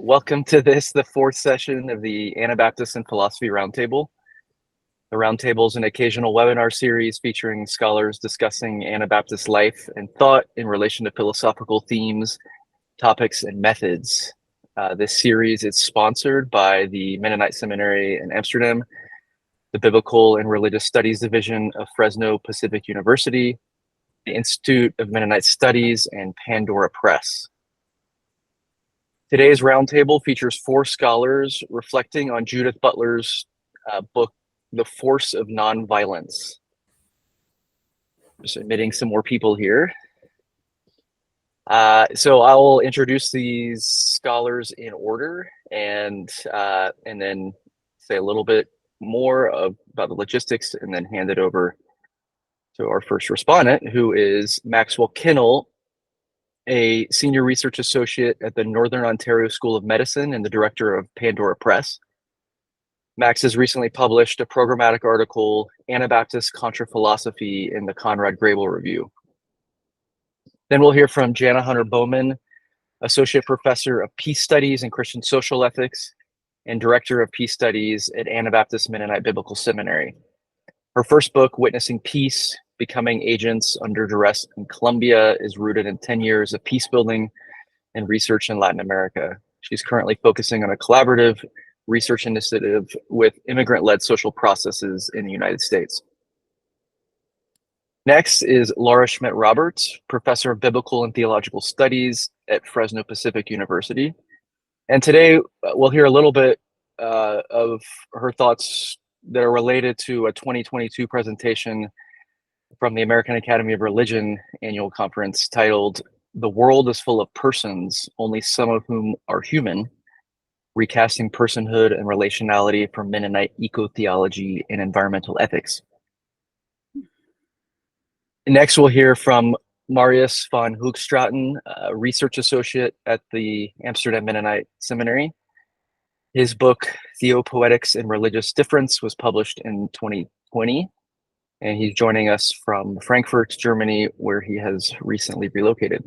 Welcome to the fourth session of the Anabaptists and Philosophy Roundtable. The Roundtable is an occasional webinar series featuring scholars discussing Anabaptist life and thought in relation to philosophical themes, topics, and methods. This series is sponsored by the Mennonite Seminary in Amsterdam, the Biblical and Religious Studies Division of Fresno Pacific University, the Institute of Mennonite Studies, and Pandora Press. Today's roundtable features four scholars reflecting on Judith Butler's book, The Force of Nonviolence. Just admitting some more people here. So I will introduce these scholars in order and then say a little bit more about the logistics and then hand it over to our first respondent, who is Maxwell Kennel, a senior research associate at the Northern Ontario School of Medicine and the director of Pandora Press. Max has recently published a programmatic article, Anabaptist Contra Philosophy, in the Conrad Grebel Review. Then we'll hear from Janna Hunter-Bowman, associate professor of peace studies and Christian social ethics and director of peace studies at Anabaptist Mennonite Biblical Seminary. Her first book, Witnessing Peace: Becoming Agents Under Duress in Colombia, is rooted in 10 years of peace building and research in Latin America. She's currently focusing on a collaborative research initiative with immigrant-led social processes in the United States. Next is Laura Schmidt-Roberts, professor of biblical and theological studies at Fresno Pacific University. And today we'll hear a little bit of her thoughts that are related to a 2022 presentation from the American Academy of Religion annual conference titled "The World is Full of Persons, Only Some of Whom Are Human, Recasting Personhood and Relationality for Mennonite Eco-Theology and Environmental Ethics." Next, we'll hear from Marius van Hoogstraten, a research associate at the Amsterdam Mennonite Seminary. His book, Theopoetics and Religious Difference, was published in 2020. And he's joining us from Frankfurt, Germany, where he has recently relocated.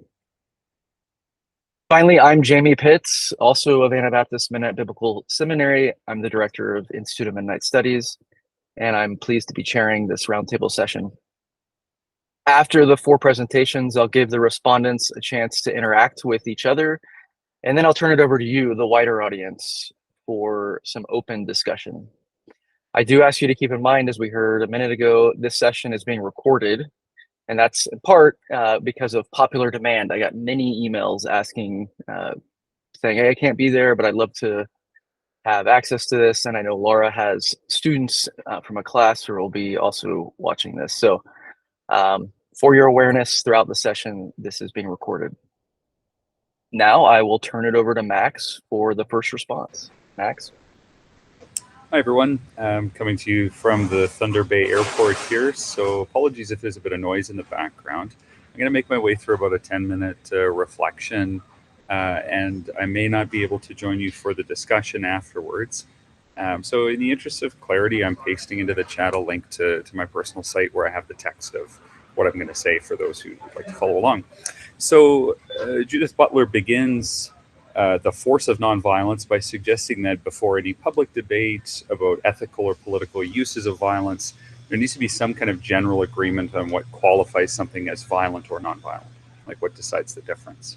Finally, I'm Jamie Pitts, also of Anabaptist Mennonite Biblical Seminary. I'm the director of Institute of Mennonite Studies, and I'm pleased to be chairing this roundtable session. After the four presentations, I'll give the respondents a chance to interact with each other, and then I'll turn it over to you, the wider audience, for some open discussion. I do ask you to keep in mind, as we heard a minute ago, this session is being recorded, and that's in part because of popular demand. I got many emails asking, saying, hey, I can't be there, but I'd love to have access to this. And I know Laura has students from a class who will be also watching this. So for your awareness throughout the session, this is being recorded. Now I will turn it over to Max for the first response. Max? Hi everyone, I'm coming to you from the Thunder Bay Airport here, so apologies if there's a bit of noise in the background. I'm going to make my way through about a 10-minute reflection, and I may not be able to join you for the discussion afterwards. So in the interest of clarity, I'm pasting into the chat a link to my personal site where I have the text of what I'm going to say for those who would like to follow along. So Judith Butler begins The Force of Nonviolence by suggesting that before any public debate about ethical or political uses of violence, there needs to be some kind of general agreement on what qualifies something as violent or nonviolent, like what decides the difference.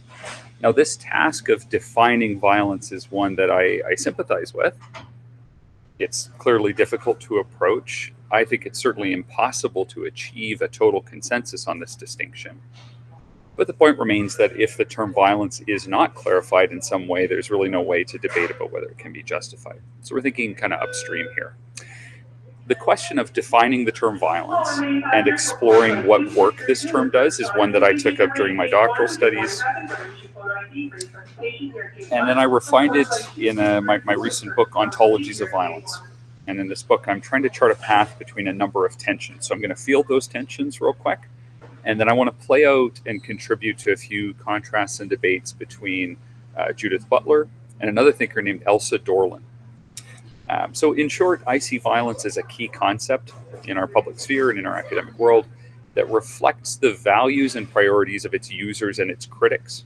Now, this task of defining violence is one that I sympathize with. It's clearly difficult to approach. I think it's certainly impossible to achieve a total consensus on this distinction. But the point remains that if the term violence is not clarified in some way, there's really no way to debate about whether it can be justified. So we're thinking kind of upstream here. The question of defining the term violence and exploring what work this term does is one that I took up during my doctoral studies. And then I refined it in my recent book, Ontologies of Violence. And in this book, I'm trying to chart a path between a number of tensions. So I'm going to field those tensions real quick. And then I want to play out and contribute to a few contrasts and debates between Judith Butler and another thinker named Elsa Dorland. So in short, I see violence as a key concept in our public sphere and in our academic world that reflects the values and priorities of its users and its critics.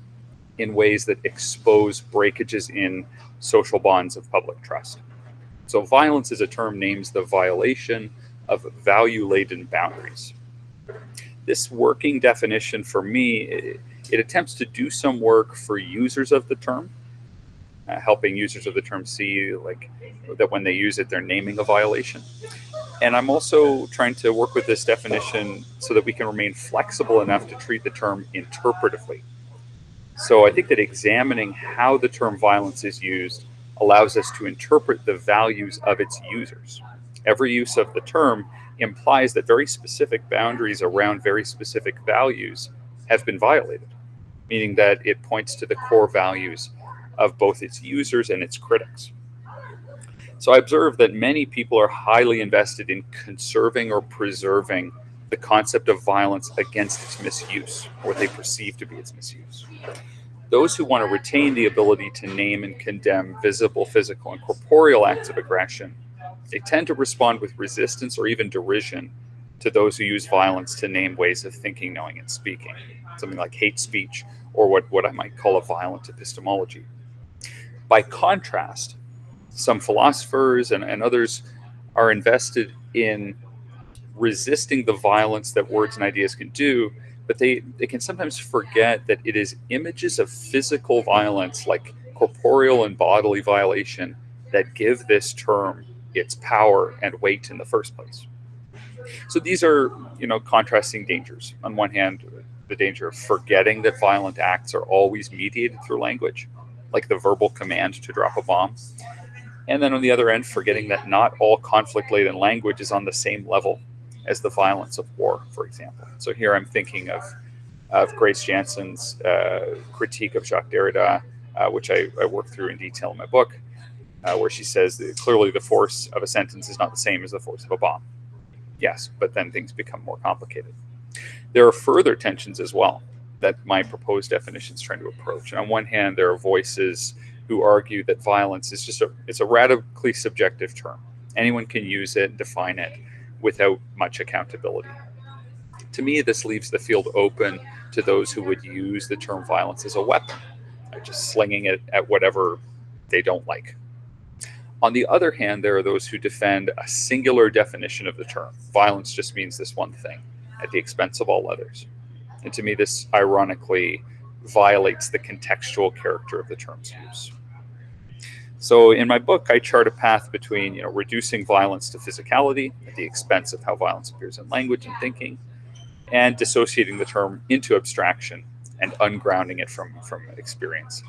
in ways that expose breakages in social bonds of public trust. So violence as a term names the violation of value-laden boundaries. This working definition for me, it attempts to do some work for users of the term, helping users of the term see like that when they use it, they're naming a violation. And I'm also trying to work with this definition so that we can remain flexible enough to treat the term interpretively. So I think that examining how the term violence is used allows us to interpret the values of its users. Every use of the term implies that very specific boundaries around very specific values have been violated, meaning that it points to the core values of both its users and its critics. So I observe that many people are highly invested in conserving or preserving the concept of violence against its misuse, or what they perceive to be its misuse. Those who want to retain the ability to name and condemn visible, physical, and corporeal acts of aggression, they tend to respond with resistance or even derision to those who use violence to name ways of thinking, knowing, and speaking, something like hate speech, or what I might call a violent epistemology. By contrast, some philosophers and others are invested in resisting the violence that words and ideas can do, but they can sometimes forget that it is images of physical violence, like corporeal and bodily violation, that give this term its power and weight in the first place. So these are, contrasting dangers. On one hand, the danger of forgetting that violent acts are always mediated through language, like the verbal command to drop a bomb. And then on the other end, forgetting that not all conflict-laden language is on the same level as the violence of war, for example. So here I'm thinking of Grace Janssen's critique of Jacques Derrida, which I work through in detail in my book, where she says that clearly the force of a sentence is not the same as the force of a bomb. Yes, but then things become more complicated. There are further tensions as well that my proposed definition is trying to approach. And on one hand, there are voices who argue that violence is it's a radically subjective term. Anyone can use it and define it without much accountability. To me, this leaves the field open to those who would use the term violence as a weapon, just slinging it at whatever they don't like. On the other hand, there are those who defend a singular definition of the term. Violence just means this one thing, at the expense of all others. And to me, this ironically violates the contextual character of the term's use. So in my book, I chart a path between reducing violence to physicality at the expense of how violence appears in language and thinking, and dissociating the term into abstraction and ungrounding it from experience,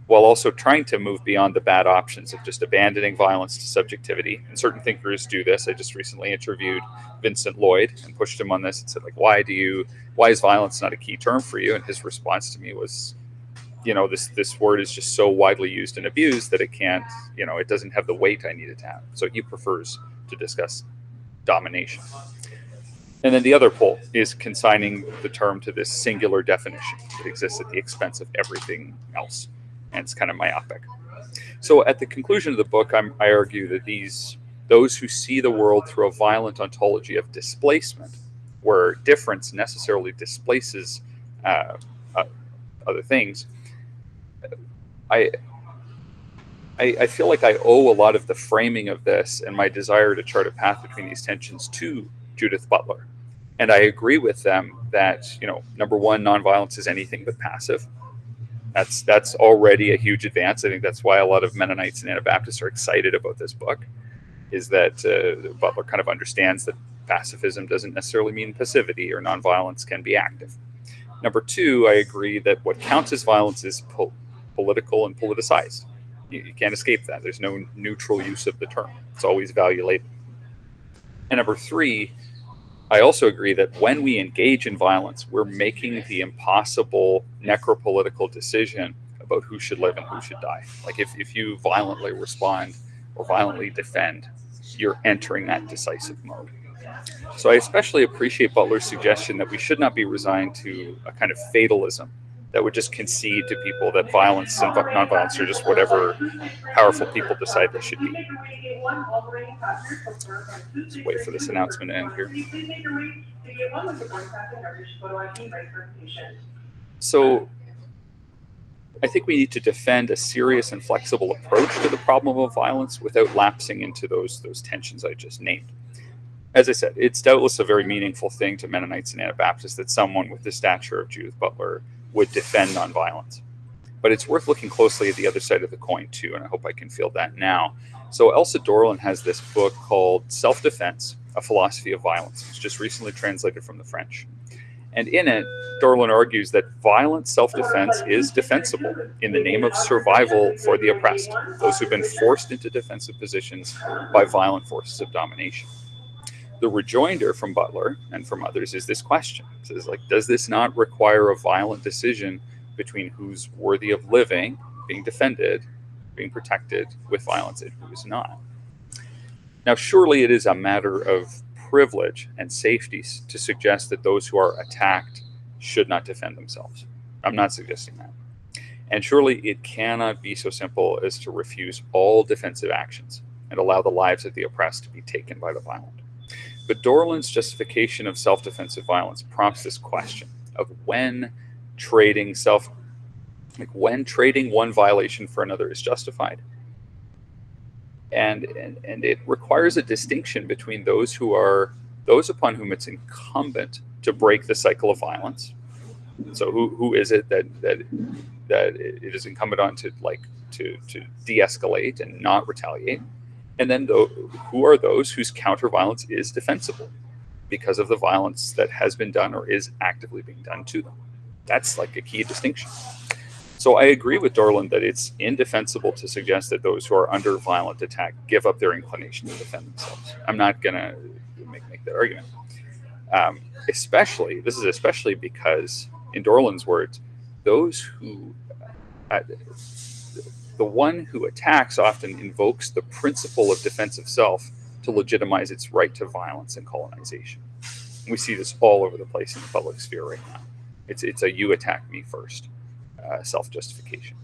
while also trying to move beyond the bad options of just abandoning violence to subjectivity. And certain thinkers do this. I just recently interviewed Vincent Lloyd and pushed him on this and said, why is violence not a key term for you? And his response to me was, this word is just so widely used and abused that it can't, it doesn't have the weight I need it to have. So he prefers to discuss domination. And then the other pole is consigning the term to this singular definition that exists at the expense of everything else. And it's kind of myopic. So at the conclusion of the book, I argue that those who see the world through a violent ontology of displacement, where difference necessarily displaces other things, I feel like I owe a lot of the framing of this and my desire to chart a path between these tensions to Judith Butler. And I agree with them that, number one, nonviolence is anything but passive. That's already a huge advance. I think that's why a lot of Mennonites and Anabaptists are excited about this book, is that Butler kind of understands that pacifism doesn't necessarily mean passivity, or nonviolence can be active. Number two, I agree that what counts as violence is political and politicized. You can't escape that. There's no neutral use of the term. It's always value-laden. And number three, I also agree that when we engage in violence, we're making the impossible necropolitical decision about who should live and who should die. Like if you violently respond or violently defend, you're entering that decisive mode. So I especially appreciate Butler's suggestion that we should not be resigned to a kind of fatalism that would just concede to people that violence and nonviolence are just whatever powerful people decide they should be. Let's wait for this announcement to end here. So I think we need to defend a serious and flexible approach to the problem of violence without lapsing into those tensions I just named. As I said, it's doubtless a very meaningful thing to Mennonites and Anabaptists that someone with the stature of Judith Butler would defend nonviolence. But it's worth looking closely at the other side of the coin too, and I hope I can feel that now. So Elsa Dorland has this book called Self-Defense, A Philosophy of Violence. It's just recently translated from the French. And in it, Dorland argues that violent self-defense is defensible in the name of survival for the oppressed, those who've been forced into defensive positions by violent forces of domination. The rejoinder from Butler and from others is this question. It says, like, does this not require a violent decision between who's worthy of living, being defended, being protected with violence, and who is not? Now, surely it is a matter of privilege and safety to suggest that those who are attacked should not defend themselves. I'm not suggesting that. And surely it cannot be so simple as to refuse all defensive actions and allow the lives of the oppressed to be taken by the violent. But Dorland's justification of self-defensive violence prompts this question of when trading one violation for another is justified. And it requires a distinction between those upon whom it's incumbent to break the cycle of violence. So who is it that it is incumbent on to de-escalate and not retaliate? And then who are those whose counter-violence is defensible because of the violence that has been done or is actively being done to them? That's like a key distinction. So I agree with Dorland that it's indefensible to suggest that those who are under violent attack give up their inclination to defend themselves. I'm not going to make that argument. Especially because, in Dorland's words, the one who attacks often invokes the principle of defense of self to legitimize its right to violence and colonization. We see this all over the place in the public sphere right now. It's a you attack me first self-justification.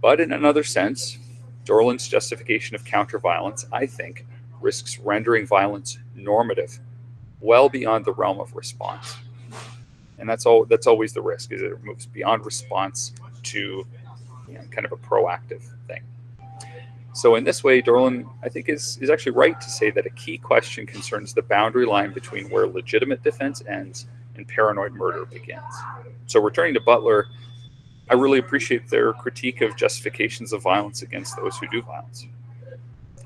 But in another sense, Dorland's justification of counter-violence, I think, risks rendering violence normative, well beyond the realm of response. And that's always the risk, is it moves beyond response to kind of a proactive thing. So in this way, Dorland, I think, is actually right to say that a key question concerns the boundary line between where legitimate defense ends and paranoid murder begins. So returning to Butler, I really appreciate their critique of justifications of violence against those who do violence.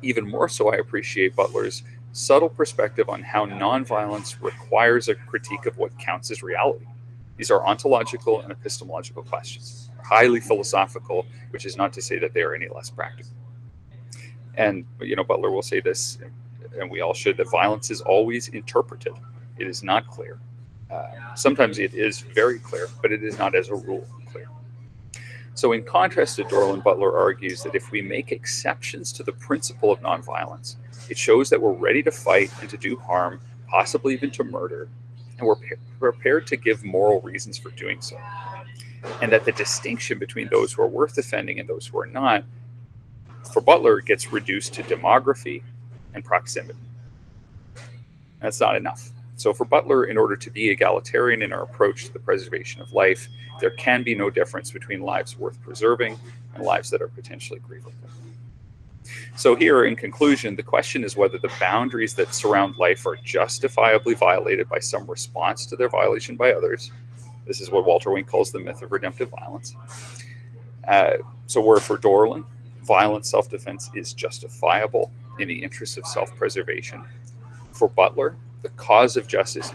Even more so, I appreciate Butler's subtle perspective on how nonviolence requires a critique of what counts as reality. These are ontological and epistemological questions, highly philosophical, which is not to say that they are any less practical. And Butler will say this, and we all should, that violence is always interpreted. It is not clear. Sometimes it is very clear, but it is not as a rule clear. So in contrast to Dorland, Butler argues that if we make exceptions to the principle of nonviolence, it shows that we're ready to fight and to do harm, possibly even to murder, and we're prepared to give moral reasons for doing so. And that the distinction between those who are worth defending and those who are not, for Butler, gets reduced to demography and proximity. That's not enough. So for Butler, in order to be egalitarian in our approach to the preservation of life, there can be no difference between lives worth preserving and lives that are potentially grievable. So here, in conclusion, the question is whether the boundaries that surround life are justifiably violated by some response to their violation by others. This is what Walter Wink calls the myth of redemptive violence. So where for Dorland, violent self-defense is justifiable in the interest of self-preservation. For Butler, the cause of justice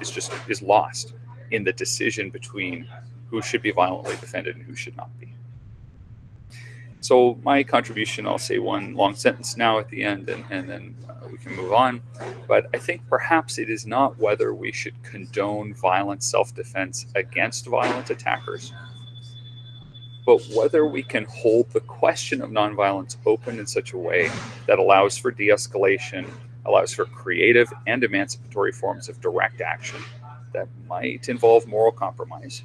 is lost in the decision between who should be violently defended and who should not be. So my contribution, I'll say one long sentence now at the end, and then we can move on. But I think perhaps it is not whether we should condone violent self-defense against violent attackers, but whether we can hold the question of nonviolence open in such a way that allows for de-escalation, allows for creative and emancipatory forms of direct action that might involve moral compromise,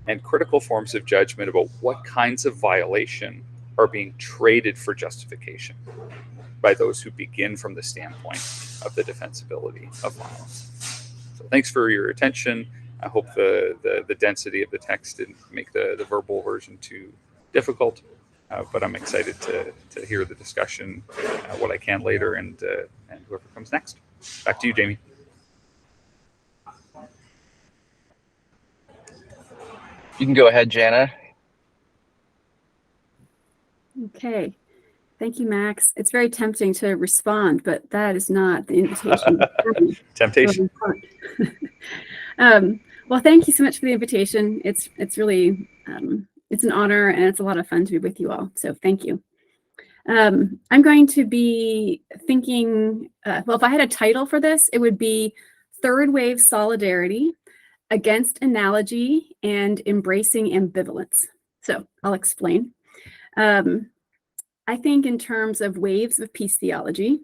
and critical forms of judgment about what kinds of violation are being traded for justification by those who begin from the standpoint of the defensibility of violence. So thanks for your attention. I hope the density of the text didn't make the verbal version too difficult, but I'm excited to hear the discussion, what I can later, and whoever comes next. Back to you, Jamie. You can go ahead, Janna. Okay. Thank you, Max. It's very tempting to respond, but that is not the invitation. Temptation. Well, thank you so much for the invitation. It's really, it's an honor, and it's a lot of fun to be with you all. So thank you. I'm going to be thinking, well, if I had a title for this, it would be Third Wave Solidarity Against Analogy and Embracing Ambivalence. So I'll explain. I think in terms of waves of peace theology.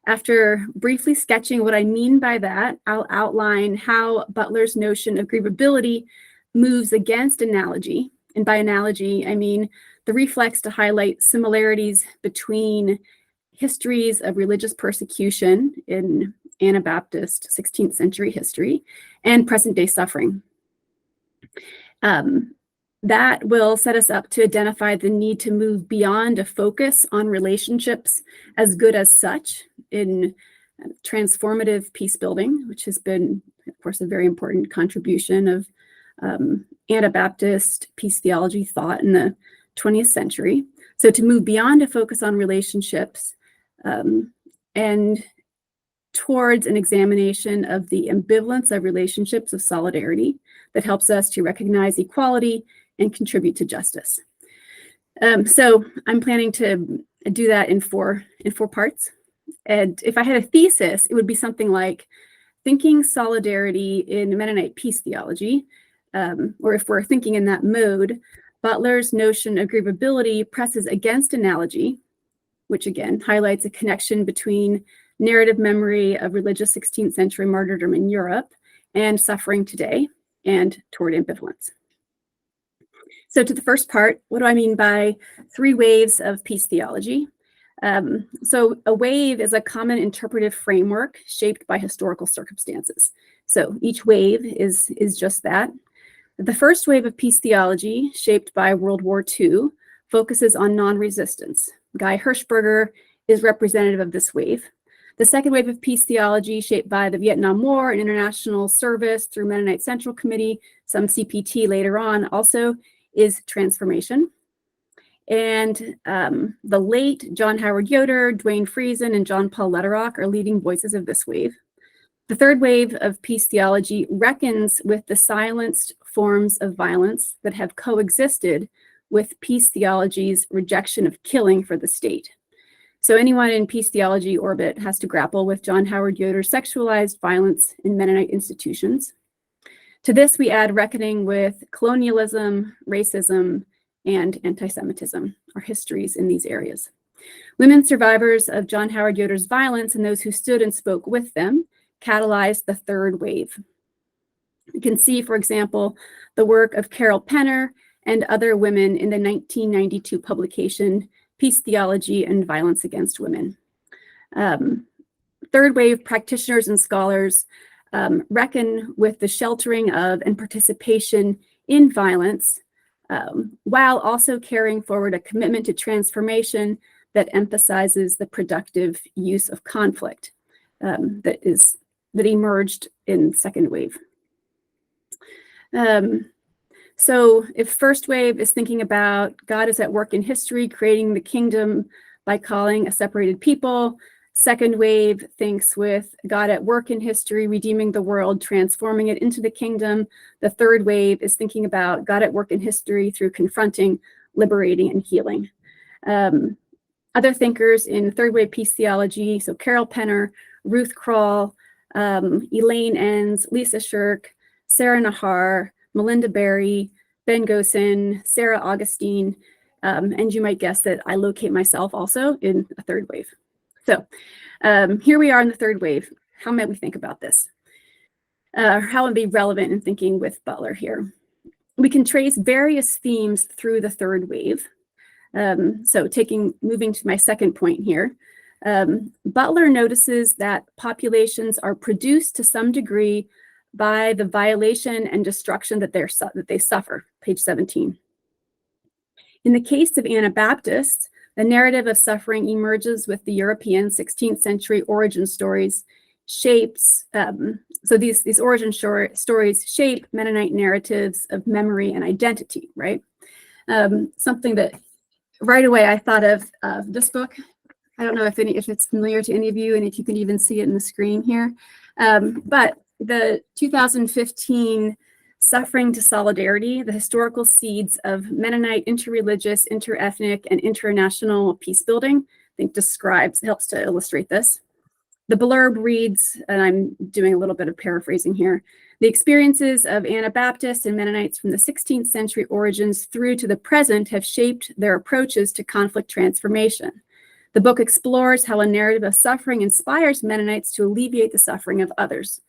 After briefly sketching what I mean by that, I'll outline how Butler's notion of grievability moves against analogy. And by analogy, I mean the reflex to highlight similarities between histories of religious persecution in Anabaptist 16th century history and present day suffering. That will set us up to identify the need to move beyond a focus on relationships as good as such in transformative peace building, which has been, of course, a very important contribution of Anabaptist peace theology thought in the 20th century. So to move beyond a focus on relationships and towards an examination of the ambivalence of relationships of solidarity that helps us to recognize equality and contribute to justice. So I'm planning to do that in four parts. And if I had a thesis, it would be something like thinking solidarity in Mennonite peace theology, or if we're thinking in that mode, Butler's notion of grievability presses against analogy, which again highlights a connection between narrative memory of religious 16th century martyrdom in Europe and suffering today, and toward ambivalence. So to the first part, what do I mean by three waves of peace theology? So a wave is a common interpretive framework shaped by historical circumstances. So each wave is just that. The first wave of peace theology, shaped by World War II, focuses on non-resistance. Guy Hirschberger is representative of this wave. The second wave of peace theology, shaped by the Vietnam War and international service through Mennonite Central Committee, some CPT later on, also is transformation. And the late John Howard Yoder, Dwayne Friesen, and John Paul Lederach are leading voices of this wave. The third wave of peace theology reckons with the silenced forms of violence that have coexisted with peace theology's rejection of killing for the state. So anyone in peace theology orbit has to grapple with John Howard Yoder's sexualized violence in Mennonite institutions. To this, we add reckoning with colonialism, racism, and anti-Semitism, our histories in these areas. Women survivors of John Howard Yoder's violence and those who stood and spoke with them catalyzed the third wave. You can see, for example, the work of Carol Penner and other women in the 1992 publication, Peace Theology and Violence Against Women. Third wave practitioners and scholars reckon with the sheltering of and participation in violence, while also carrying forward a commitment to transformation that emphasizes the productive use of conflict that emerged in second wave. So if first wave is thinking about God is at work in history, creating the kingdom by calling a separated people, second wave thinks with God at work in history, redeeming the world, transforming it into the kingdom. The third wave is thinking about God at work in history through confronting, liberating, and healing. Other thinkers in third wave peace theology, so Carol Penner, Ruth Kroll, Elaine Enns, Lisa Shirk, Sarah Nahar, Melinda Berry, Ben Gosin, Sarah Augustine, and you might guess that I locate myself also in a third wave. So here we are in the third wave. How might we think about this? How would it be relevant in thinking with Butler here? We can trace various themes through the third wave. So moving to my second point here, Butler notices that populations are produced to some degree by the violation and destruction that they suffer, page 17. In the case of Anabaptists, the narrative of suffering emerges with the European 16th century origin stories shapes, so these origin stories shape Mennonite narratives of memory and identity, right? Something that right away I thought of this book. I don't know if it's familiar to any of you, and if you can even see it in the screen here. But the 2015 Suffering to Solidarity, the Historical Seeds of Mennonite Interreligious, Interethnic, and International Peace Building, I think helps to illustrate this. The blurb reads, and I'm doing a little bit of paraphrasing here, the experiences of Anabaptists and Mennonites from the 16th century origins through to the present have shaped their approaches to conflict transformation. The book explores how a narrative of suffering inspires Mennonites to alleviate the suffering of others.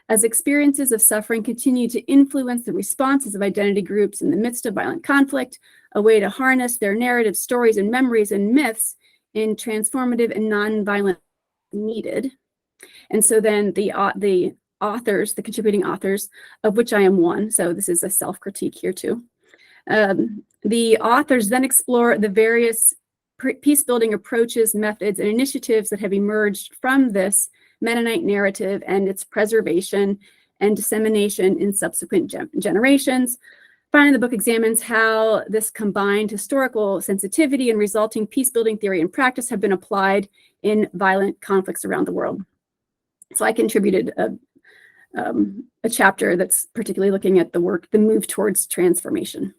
As experiences of suffering continue to influence the responses of identity groups in the midst of violent conflict, a way to harness their narrative stories and memories and myths in transformative and nonviolent needed. And so then the authors, the contributing authors, of which I am one, so this is a self-critique here too. The authors then explore the various peace-building approaches, methods, and initiatives that have emerged from this Mennonite narrative and its preservation and dissemination in subsequent generations. Finally, the book examines how this combined historical sensitivity and resulting peace-building theory and practice have been applied in violent conflicts around the world. So I contributed a chapter that's particularly looking at the move towards transformation.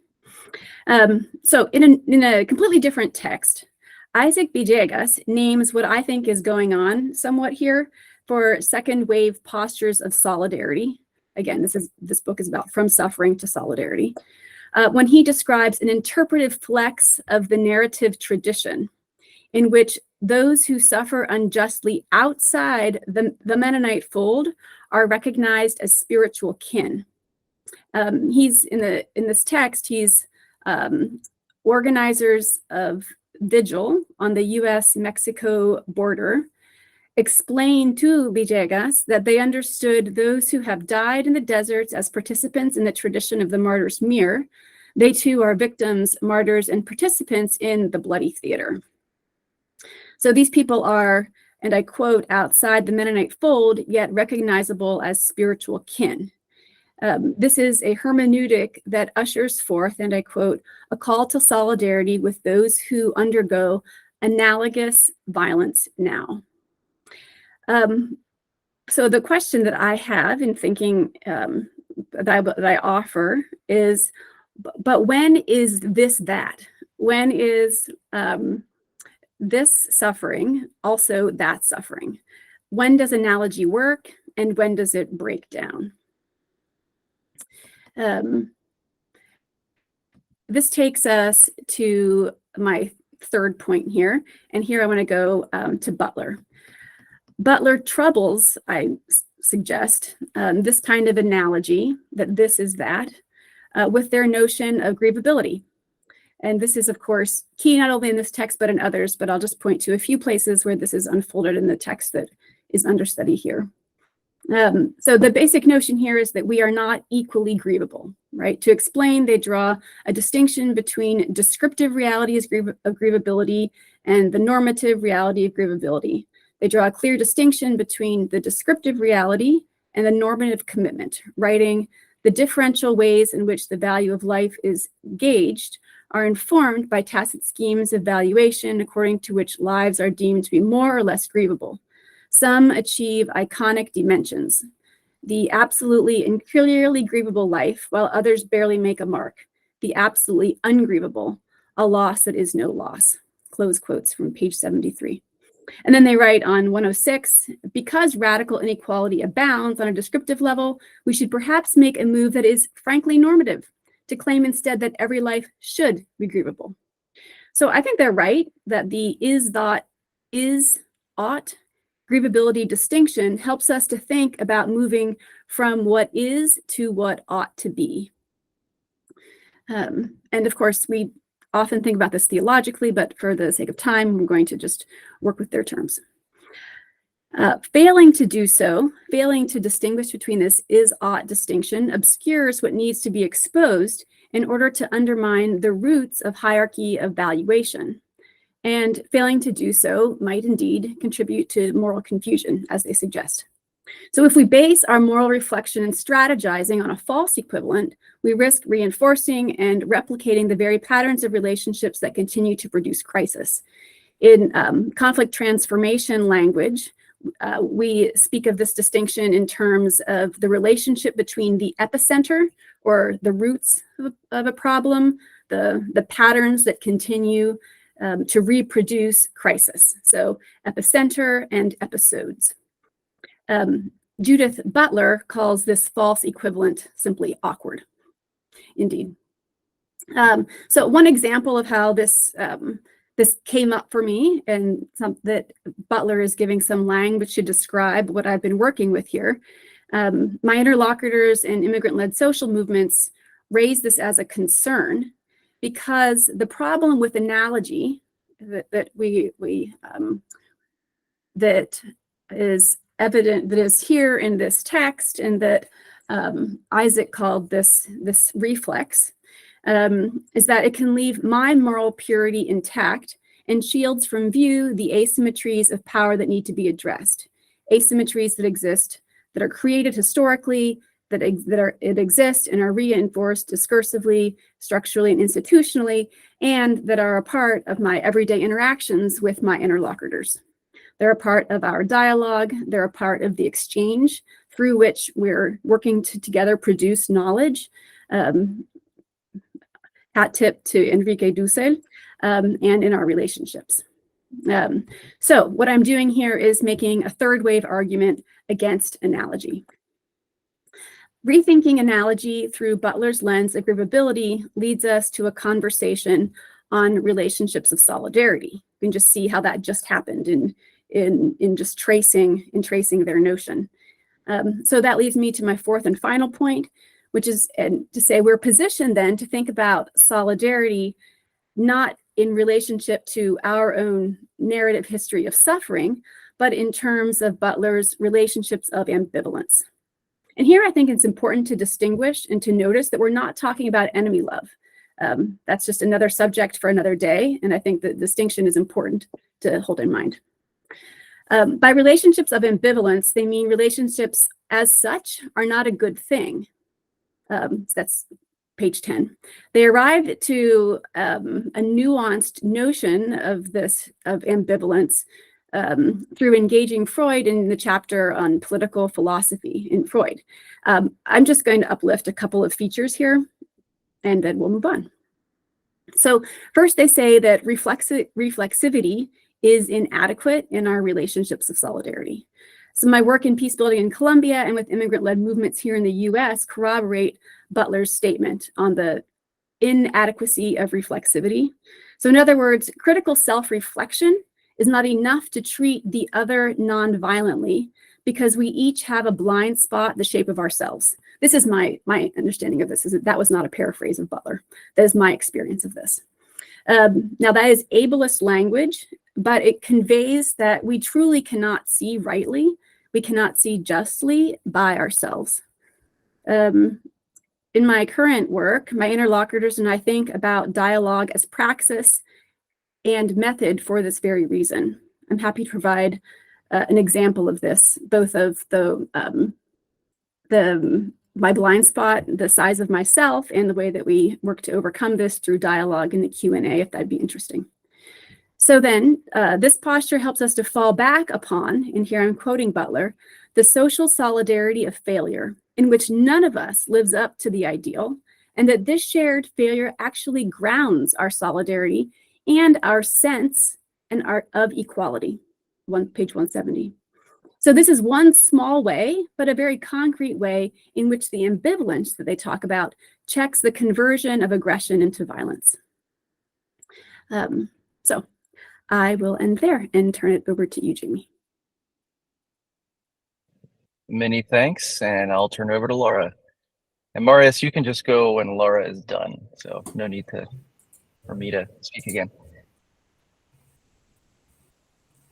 So in a completely different text, Isaac Villegas names what I think is going on somewhat here for second wave postures of solidarity. Again, this book is about from suffering to solidarity. When he describes an interpretive flex of the narrative tradition in which those who suffer unjustly outside the Mennonite fold are recognized as spiritual kin. He's in this text, he's organizers of vigil on the US-Mexico border explained to Villegas that they understood those who have died in the deserts as participants in the tradition of the martyr's mirror. They too are victims, martyrs, and participants in the bloody theater. So these people are, and I quote, outside the Mennonite fold, yet recognizable as spiritual kin. This is a hermeneutic that ushers forth, and I quote, a call to solidarity with those who undergo analogous violence now. So the question that I have in thinking that I offer is, but when is this that? When is this suffering also that suffering? When does analogy work and when does it break down? This takes us to my third point here, and here I want to go to Butler. Butler troubles, I suggest, this kind of analogy, that this is that, with their notion of grievability. And this is, of course, key not only in this text, but in others, but I'll just point to a few places where this is unfolded in the text that is under study here. So the basic notion here is that we are not equally grievable, right? To explain, they draw a distinction between descriptive reality of grievability and the normative reality of grievability. They draw a clear distinction between the descriptive reality and the normative commitment, writing the differential ways in which the value of life is gauged are informed by tacit schemes of valuation according to which lives are deemed to be more or less grievable. Some achieve iconic dimensions, the absolutely and clearly grievable life, while others barely make a mark, the absolutely ungrievable, a loss that is no loss. Close quotes from page 73. And then they write on 106, because radical inequality abounds on a descriptive level, we should perhaps make a move that is frankly normative, to claim instead that every life should be grievable. So I think they're right that the is, thought, is, ought, grievability distinction helps us to think about moving from what is to what ought to be. And of course, we often think about this theologically, but for the sake of time, we're going to just work with their terms. Failing to do so, failing to distinguish between this is-ought distinction obscures what needs to be exposed in order to undermine the roots of hierarchy of valuation. And failing to do so might indeed contribute to moral confusion, as they suggest. So if we base our moral reflection and strategizing on a false equivalent, we risk reinforcing and replicating the very patterns of relationships that continue to produce crisis. In conflict transformation language, we speak of this distinction in terms of the relationship between the epicenter, or the roots of a problem, the patterns that continue to reproduce crisis. So epicenter and episodes. Judith Butler calls this false equivalent simply awkward. Indeed. So one example of how this came up for me, and that Butler is giving some language to describe what I've been working with here. My interlocutors in immigrant-led social movements raise this as a concern, because the problem with analogy that is evident, that is here in this text, and that Isaac called this reflex, is that it can leave my moral purity intact and shields from view the asymmetries of power that need to be addressed. Asymmetries that exist, that are created historically, that exist and are reinforced discursively, structurally, and institutionally, and that are a part of my everyday interactions with my interlocutors. They're a part of our dialogue. They're a part of the exchange through which we're working to together produce knowledge. Hat tip to Enrique Dussel, and in our relationships. So what I'm doing here is making a third wave argument against analogy. Rethinking analogy through Butler's lens of grievability leads us to a conversation on relationships of solidarity. You can just see how that just happened in just tracing their notion. So that leads me to my fourth and final point, which is to say we're positioned then to think about solidarity not in relationship to our own narrative history of suffering, but in terms of Butler's relationships of ambivalence. And here I think it's important to distinguish and to notice that we're not talking about enemy love. That's just another subject for another day, and I think the distinction is important to hold in mind. By relationships of ambivalence, they mean relationships as such are not a good thing. That's page 10. They arrived to a nuanced notion of ambivalence through engaging Freud in the chapter on political philosophy in Freud. I'm just going to uplift a couple of features here, and then we'll move on. So first, they say that reflexivity is inadequate in our relationships of solidarity. So my work in peace building in Colombia and with immigrant-led movements here in the US corroborate Butler's statement on the inadequacy of reflexivity. So in other words, critical self-reflection is not enough to treat the other non-violently, because we each have a blind spot the shape of ourselves. This is my understanding of this. That was not a paraphrase of Butler. That is my experience of this. Now that is ableist language, but it conveys that we truly cannot see rightly, we cannot see justly by ourselves. In my current work, my interlocutors and I think about dialogue as praxis and method for this very reason. I'm happy to provide an example of this, both of my blind spot, the size of myself, and the way that we work to overcome this through dialogue in the Q&A, if that'd be interesting. So then, this posture helps us to fall back upon, and here I'm quoting Butler, the social solidarity of failure, in which none of us lives up to the ideal, and that this shared failure actually grounds our solidarity and our sense of equality. Page 170. So this is one small way, but a very concrete way in which the ambivalence that they talk about checks the conversion of aggression into violence. So I will end there and turn it over to you, Jamie. Many thanks, and I'll turn it over to Laura. And Marius, you can just go when Laura is done, so no need for me to speak again.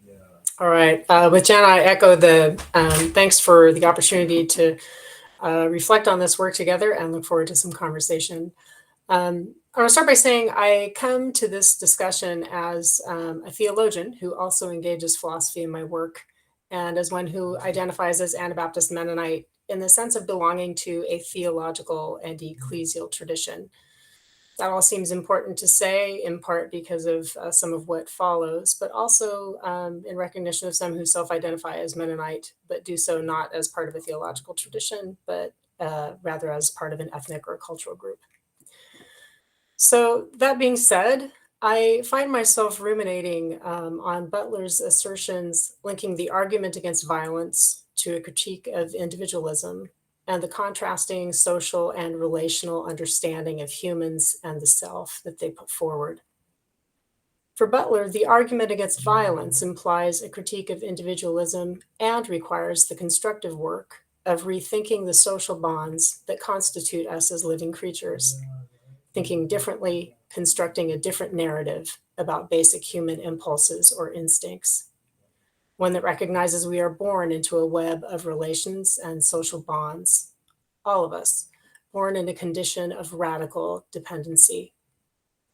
Yeah. All right. With Janna, I echo the thanks for the opportunity to reflect on this work together and look forward to some conversation. I want to start by saying I come to this discussion as a theologian who also engages philosophy in my work, and as one who identifies as Anabaptist Mennonite in the sense of belonging to a theological and ecclesial tradition. That all seems important to say, in part because of some of what follows, but also in recognition of some who self-identify as Mennonite, but do so not as part of a theological tradition, but rather as part of an ethnic or cultural group. So that being said, I find myself ruminating on Butler's assertions linking the argument against violence to a critique of individualism and the contrasting social and relational understanding of humans and the self that they put forward. For Butler, the argument against violence implies a critique of individualism and requires the constructive work of rethinking the social bonds that constitute us as living creatures, thinking differently, constructing a different narrative about basic human impulses or instincts, one that recognizes we are born into a web of relations and social bonds, all of us, born in a condition of radical dependency,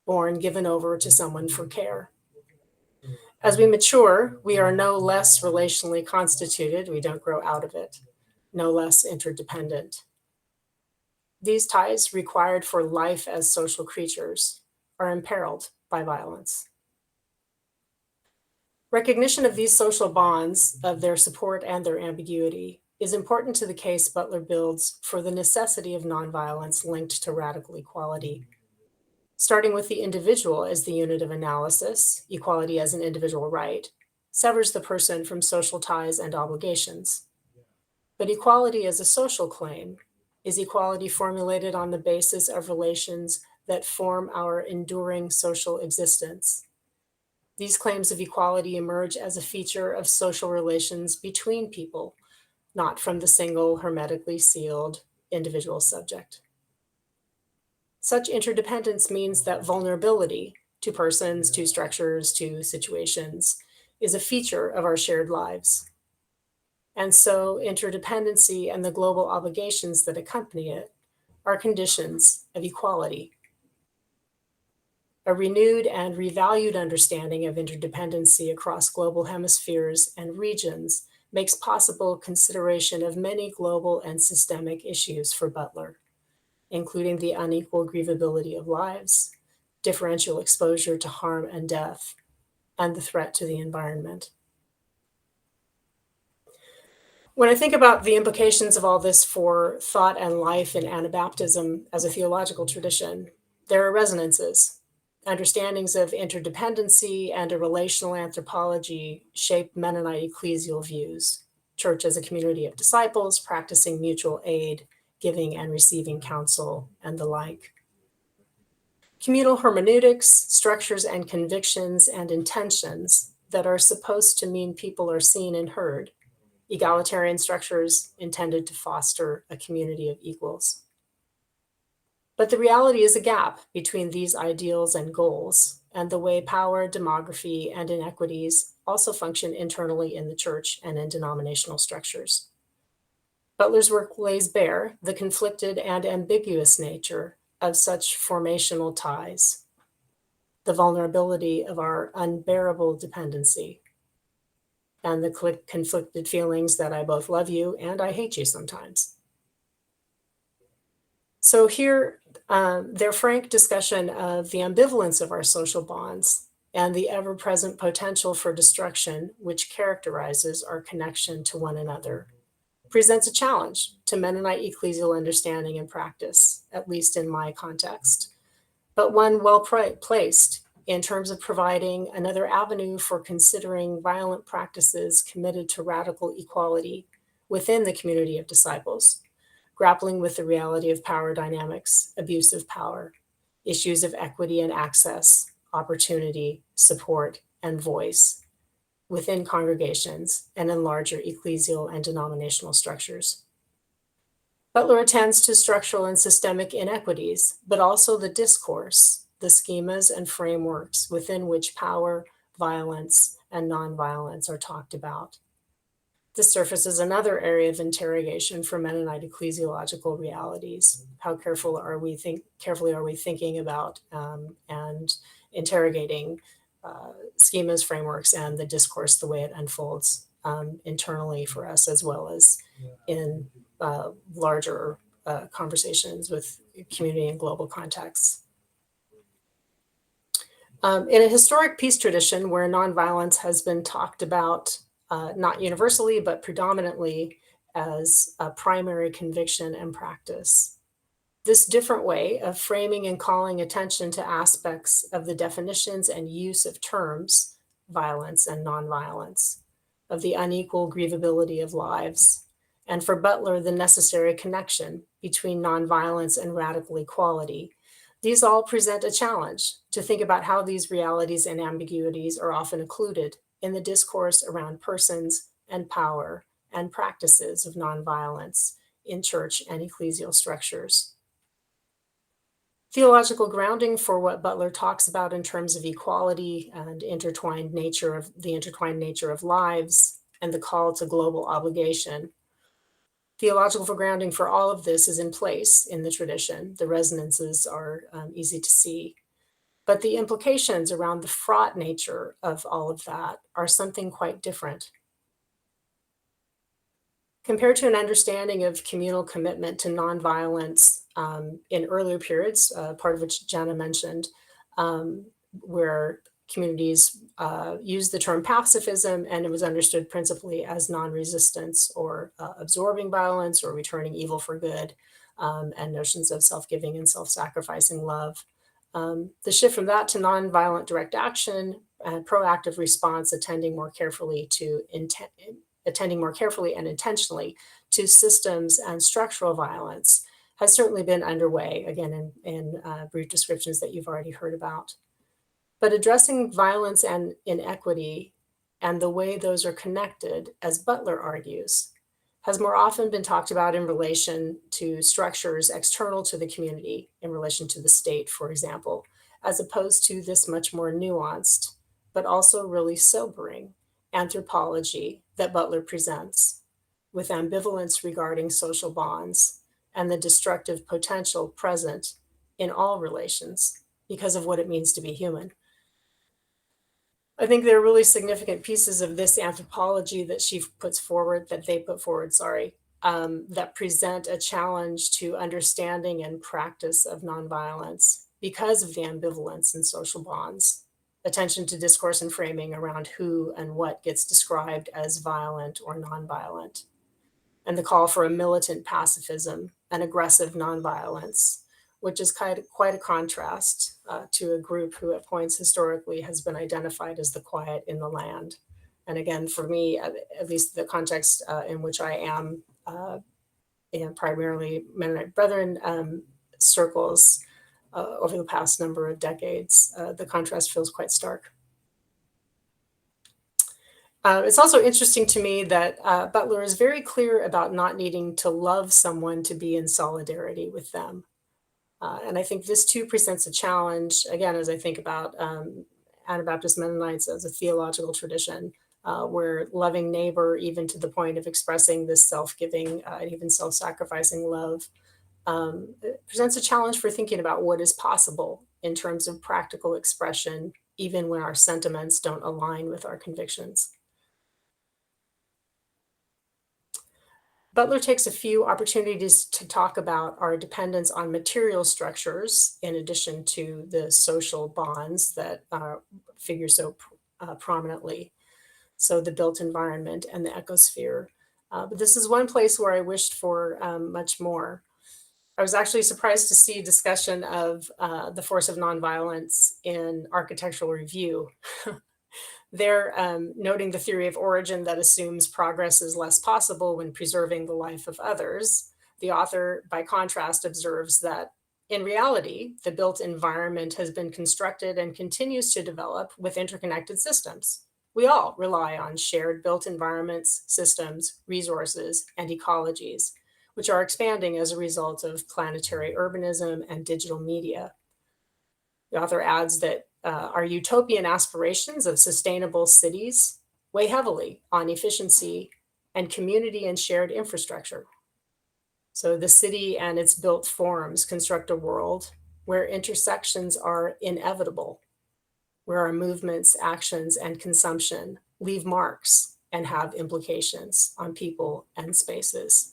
born given over to someone for care. As we mature, we are no less relationally constituted, we don't grow out of it, no less interdependent. These ties required for life as social creatures are imperiled by violence. Recognition of these social bonds, of their support and their ambiguity, is important to the case Butler builds for the necessity of nonviolence linked to radical equality. Starting with the individual as the unit of analysis, equality as an individual right, severs the person from social ties and obligations. But equality as a social claim is equality formulated on the basis of relations that form our enduring social existence. These claims of equality emerge as a feature of social relations between people, not from the single hermetically sealed individual subject. Such interdependence means that vulnerability to persons, to structures, to situations is a feature of our shared lives. And so interdependency and the global obligations that accompany it are conditions of equality. A renewed and revalued understanding of interdependency across global hemispheres and regions makes possible consideration of many global and systemic issues for Butler, including the unequal grievability of lives, differential exposure to harm and death, and the threat to the environment. When I think about the implications of all this for thought and life in Anabaptism as a theological tradition, there are resonances. Understandings of interdependency and a relational anthropology shape Mennonite ecclesial views, church as a community of disciples practicing mutual aid, giving and receiving counsel, and the like. Communal hermeneutics, structures and convictions and intentions that are supposed to mean people are seen and heard, egalitarian structures intended to foster a community of equals. But the reality is a gap between these ideals and goals, and the way power, demography, and inequities also function internally in the church and in denominational structures. Butler's work lays bare the conflicted and ambiguous nature of such formational ties, the vulnerability of our unbearable dependency, and the conflicted feelings that I both love you and I hate you sometimes. So here, their frank discussion of the ambivalence of our social bonds and the ever-present potential for destruction, which characterizes our connection to one another, presents a challenge to Mennonite ecclesial understanding and practice, at least in my context, but one well placed in terms of providing another avenue for considering violent practices committed to radical equality within the community of disciples, grappling with the reality of power dynamics, abuse of power, issues of equity and access, opportunity, support, and voice within congregations and in larger ecclesial and denominational structures. Butler attends to structural and systemic inequities, but also the discourse, the schemas and frameworks within which power, violence, and nonviolence are talked about. This surfaces another area of interrogation for Mennonite ecclesiological realities. How carefully are we thinking about and interrogating schemas, frameworks, and the discourse the way it unfolds internally for us, as well as in larger conversations with community and global contexts. In a historic peace tradition where nonviolence has been talked about not universally, but predominantly as a primary conviction and practice, this different way of framing and calling attention to aspects of the definitions and use of terms, violence and nonviolence, of the unequal grievability of lives, and for Butler, the necessary connection between nonviolence and radical equality. These all present a challenge to think about how these realities and ambiguities are often occluded in the discourse around persons and power and practices of nonviolence in church and ecclesial structures. Theological grounding for what Butler talks about in terms of equality and the intertwined nature of lives and the call to global obligation. Theological grounding for all of this is in place in the tradition. The resonances are easy to see. But the implications around the fraught nature of all of that are something quite different. Compared to an understanding of communal commitment to nonviolence in earlier periods, part of which Janna mentioned, where communities used the term pacifism, and it was understood principally as non-resistance or absorbing violence or returning evil for good, and notions of self-giving and self-sacrificing love. The shift from that to nonviolent direct action and proactive response, attending more carefully and intentionally to systems and structural violence has certainly been underway, again, in brief descriptions that you've already heard about. But addressing violence and inequity and the way those are connected, as Butler argues, has more often been talked about in relation to structures external to the community, in relation to the state, for example, as opposed to this much more nuanced, but also really sobering anthropology that Butler presents, with ambivalence regarding social bonds and the destructive potential present in all relations because of what it means to be human. I think there are really significant pieces of this anthropology that she puts forward, that they put forward, that present a challenge to understanding and practice of nonviolence because of the ambivalence in social bonds, attention to discourse and framing around who and what gets described as violent or nonviolent, and the call for a militant pacifism and aggressive nonviolence, which is quite a contrast to a group who at points historically has been identified as the quiet in the land. And again, for me, at least the context in which I am in primarily Mennonite Brethren circles over the past number of decades, the contrast feels quite stark. It's also interesting to me that Butler is very clear about not needing to love someone to be in solidarity with them. And I think this too presents a challenge, again, as I think about Anabaptist Mennonites as a theological tradition, where loving neighbor, even to the point of expressing this self-giving and even self-sacrificing love, it presents a challenge for thinking about what is possible in terms of practical expression, even when our sentiments don't align with our convictions. Butler takes a few opportunities to talk about our dependence on material structures, in addition to the social bonds that figure so prominently. So the built environment and the ecosphere. But this is one place where I wished for much more. I was actually surprised to see discussion of the force of nonviolence in architectural review. They're noting the theory of origin that assumes progress is less possible when preserving the life of others. The author, by contrast, observes that in reality, the built environment has been constructed and continues to develop with interconnected systems. We all rely on shared built environments, systems, resources, and ecologies, which are expanding as a result of planetary urbanism and digital media. The author adds that our utopian aspirations of sustainable cities weigh heavily on efficiency and community and shared infrastructure. So the city and its built forms construct a world where intersections are inevitable, where our movements, actions, and consumption leave marks and have implications on people and spaces.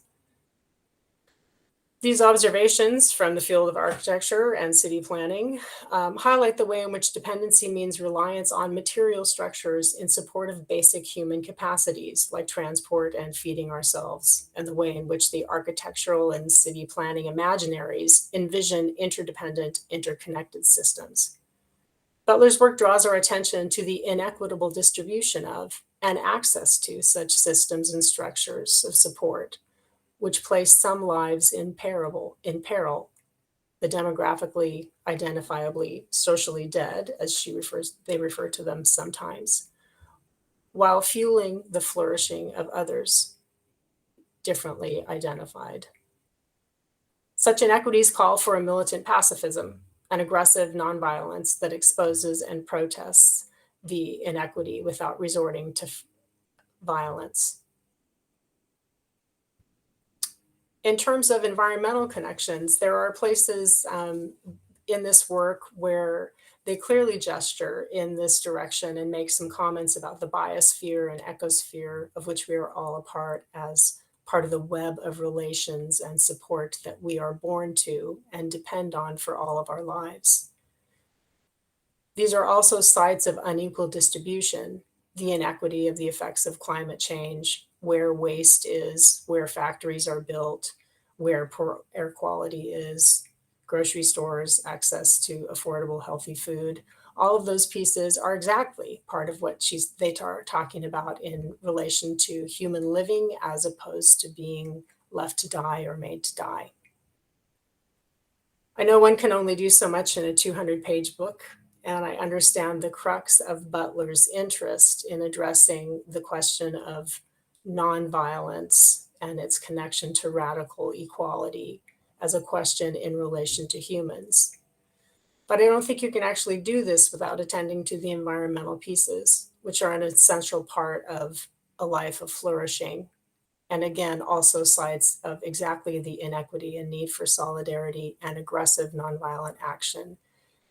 These observations from the field of architecture and city planning highlight the way in which dependency means reliance on material structures in support of basic human capacities like transport and feeding ourselves, and the way in which the architectural and city planning imaginaries envision interdependent, interconnected systems. Butler's work draws our attention to the inequitable distribution of and access to such systems and structures of support, which place some lives in peril, the demographically, identifiably, socially dead, as they refer to them sometimes, while fueling the flourishing of others, differently identified. Such inequities call for a militant pacifism, an aggressive nonviolence that exposes and protests the inequity without resorting to violence. In terms of environmental connections, there are places in this work where they clearly gesture in this direction and make some comments about the biosphere and ecosphere of which we are all a part as part of the web of relations and support that we are born to and depend on for all of our lives. These are also sites of unequal distribution, the inequity of the effects of climate change, where waste is, where factories are built, where poor air quality is, grocery stores, access to affordable, healthy food. All of those pieces are exactly part of what they are talking about in relation to human living as opposed to being left to die or made to die. I know one can only do so much in a 200-page book, and I understand the crux of Butler's interest in addressing the question of nonviolence and its connection to radical equality as a question in relation to humans. But I don't think you can actually do this without attending to the environmental pieces, which are an essential part of a life of flourishing. And again, also sites of exactly the inequity and need for solidarity and aggressive nonviolent action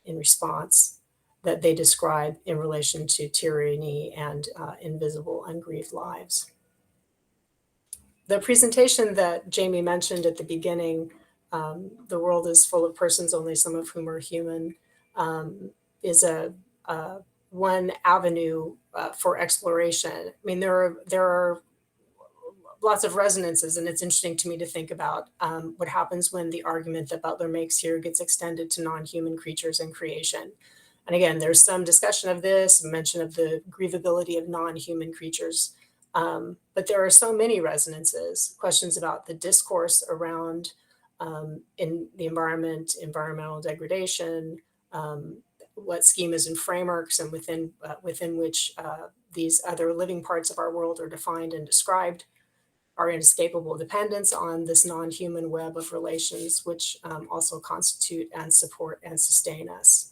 in response that they describe in relation to tyranny and invisible, ungrieved lives. The presentation that Jamie mentioned at the beginning, The World is Full of Persons, Only Some of Whom Are Human, is one avenue for exploration. I mean, there are lots of resonances, and it's interesting to me to think about what happens when the argument that Butler makes here gets extended to non-human creatures and creation. And again, there's some discussion of this, mention of the grievability of non-human creatures, but there are so many resonances, questions about the discourse around in the environment, environmental degradation, what schemas and frameworks and within which these other living parts of our world are defined and described, our inescapable dependence on this non-human web of relations, which also constitute and support and sustain us.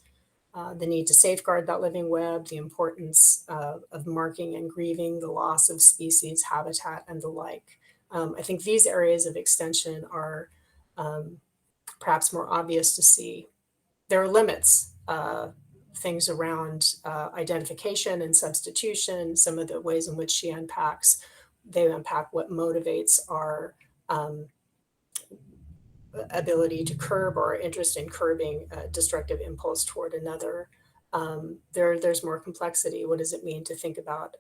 The need to safeguard that living web, the importance of marking and grieving the loss of species, habitat, and the like. I think these areas of extension are perhaps more obvious to see. There are limits, things around identification and substitution, some of the ways in which they unpack what motivates our ability to curb or interest in curbing a destructive impulse toward another. There's more complexity. What does it mean to think about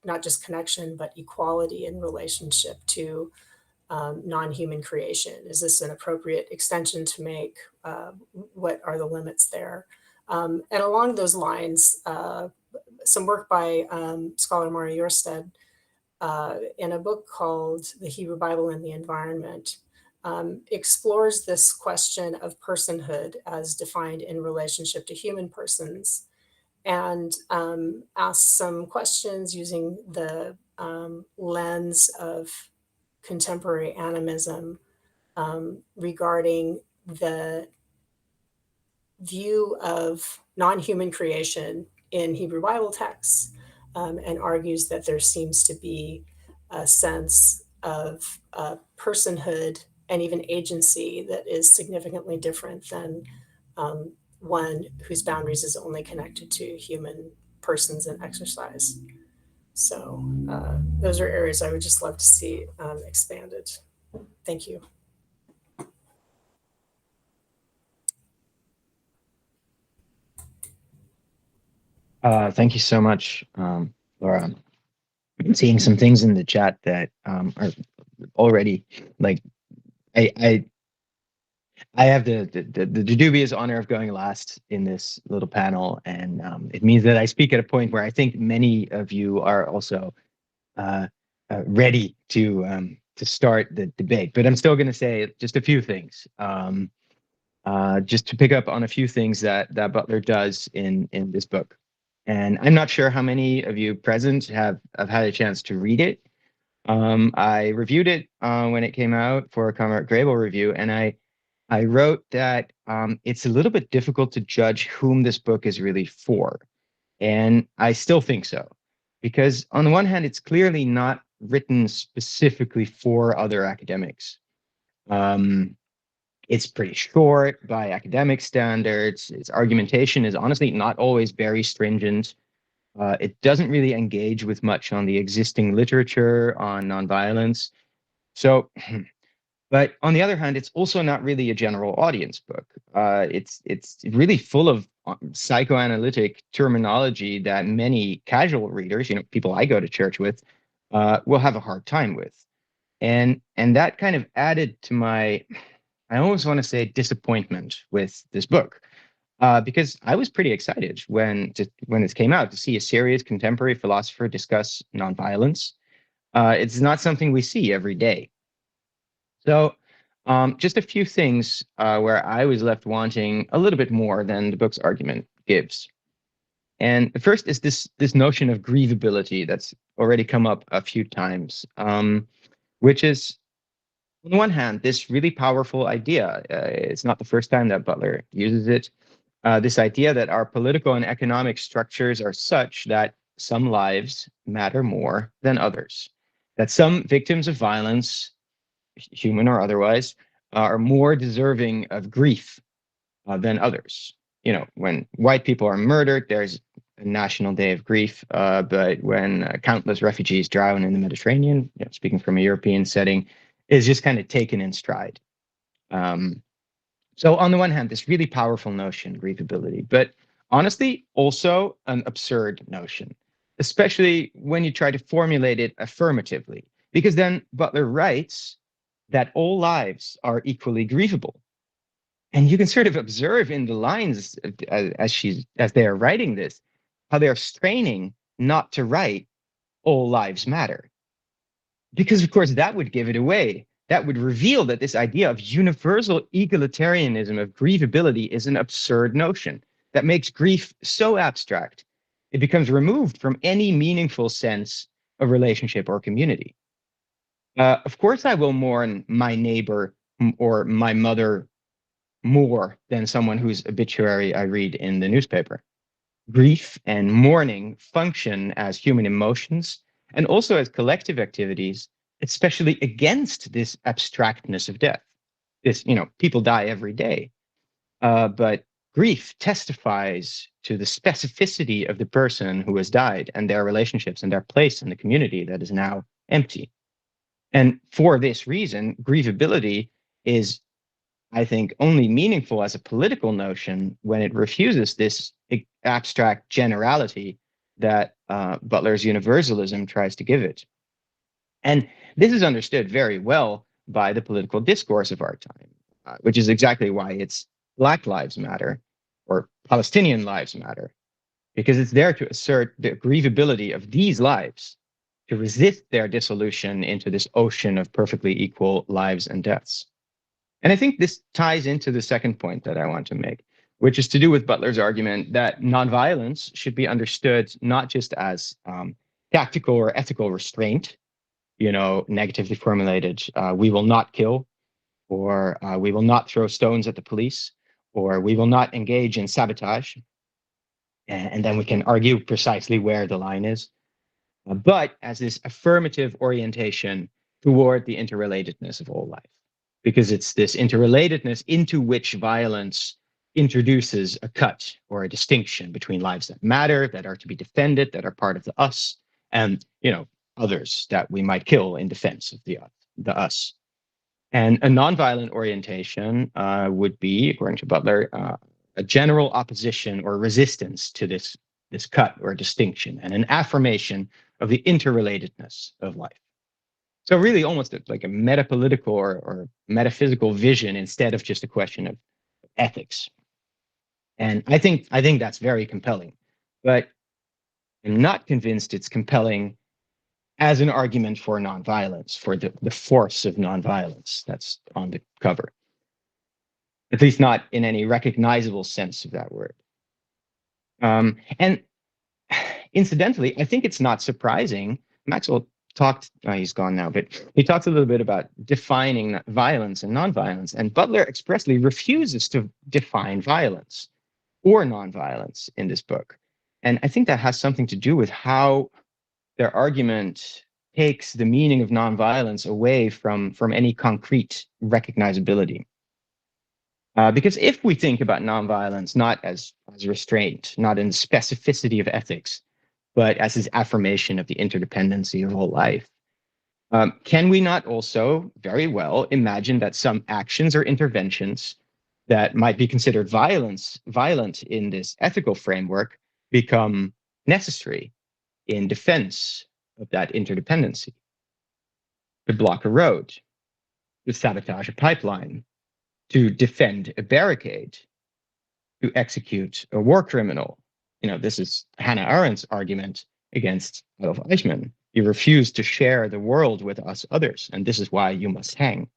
not just connection, but equality in relationship to non-human creation? Is this an appropriate extension to make? What are the limits there? And along those lines, some work by scholar Marius in a book called The Hebrew Bible and the Environment explores this question of personhood as defined in relationship to human persons, and asks some questions using the lens of contemporary animism regarding the view of non-human creation in Hebrew Bible texts, and argues that there seems to be a sense of personhood and even agency that is significantly different than one whose boundaries is only connected to human persons and exercise. So those are areas I would just love to see expanded. Thank you. Thank you so much, Laura. I'm seeing some things in the chat that are already like I have the dubious honor of going last in this little panel, and it means that I speak at a point where I think many of you are also ready to start the debate. But I'm still going to say just a few things, just to pick up on a few things that Butler does in this book. And I'm not sure how many of you present have had a chance to read it. I reviewed it when it came out for a Comrade Grable review, and I wrote that it's a little bit difficult to judge whom this book is really for. And I still think so, because on the one hand, it's clearly not written specifically for other academics. It's pretty short by academic standards. Its argumentation is honestly not always very stringent. It doesn't really engage with much on the existing literature on nonviolence. So, but on the other hand, it's also not really a general audience book. It's really full of psychoanalytic terminology that many casual readers, people I go to church with, will have a hard time with. And that kind of added to my, I always want to say, disappointment with this book, because I was pretty excited when this came out to see a serious contemporary philosopher discuss nonviolence. It's not something we see every day. So just a few things where I was left wanting a little bit more than the book's argument gives. And the first is this notion of grievability that's already come up a few times, which is, on the one hand, this really powerful idea. It's not the first time that Butler uses it. This idea that our political and economic structures are such that some lives matter more than others, that some victims of violence, human or otherwise, are more deserving of grief than others. When white people are murdered, there's a national day of grief, but when countless refugees drown in the Mediterranean, speaking from a European setting, is just kind of taken in stride. So on the one hand, this really powerful notion, grievability, but honestly, also an absurd notion, especially when you try to formulate it affirmatively, because then Butler writes that all lives are equally grievable. And you can sort of observe in the lines as they are writing this, how they are straining not to write all lives matter. Because of course that would give it away. That would reveal that this idea of universal egalitarianism of grievability is an absurd notion that makes grief so abstract, it becomes removed from any meaningful sense of relationship or community. Of course, I will mourn my neighbor or my mother more than someone whose obituary I read in the newspaper. Grief and mourning function as human emotions and also as collective activities, especially against this abstractness of death. People die every day, but grief testifies to the specificity of the person who has died and their relationships and their place in the community that is now empty. And for this reason, grievability is, I think, only meaningful as a political notion when it refuses this abstract generality that Butler's universalism tries to give it. And this is understood very well by the political discourse of our time, which is exactly why it's Black Lives Matter or Palestinian Lives Matter, because it's there to assert the grievability of these lives, to resist their dissolution into this ocean of perfectly equal lives and deaths. And I think this ties into the second point that I want to make, which is to do with Butler's argument that nonviolence should be understood not just as tactical or ethical restraint, negatively formulated, we will not kill, or we will not throw stones at the police, or we will not engage in sabotage. And then we can argue precisely where the line is. But as this affirmative orientation toward the interrelatedness of all life, because it's this interrelatedness into which violence introduces a cut or a distinction between lives that matter, that are to be defended, that are part of the us, and others that we might kill in defense of the us. And a nonviolent orientation would be, according to Butler, a general opposition or resistance to this cut or distinction, and an affirmation of the interrelatedness of life. So really almost like a metapolitical or metaphysical vision instead of just a question of ethics. And I think that's very compelling, but I'm not convinced it's compelling as an argument for nonviolence, for the force of nonviolence that's on the cover. At least not in any recognizable sense of that word. And incidentally, I think it's not surprising. Maxwell talked, he's gone now, but he talked a little bit about defining violence and nonviolence, and Butler expressly refuses to define violence or nonviolence in this book. And I think that has something to do with how their argument takes the meaning of nonviolence away from any concrete recognizability. Because if we think about nonviolence not as restraint, not in specificity of ethics, but as his affirmation of the interdependency of all life, can we not also very well imagine that some actions or interventions that might be considered violent in this ethical framework become necessary in defense of that interdependency? To block a road, to sabotage a pipeline, to defend a barricade, to execute a war criminal. This is Hannah Arendt's argument against Adolf Eichmann. You refuse to share the world with us others, and this is why you must hang.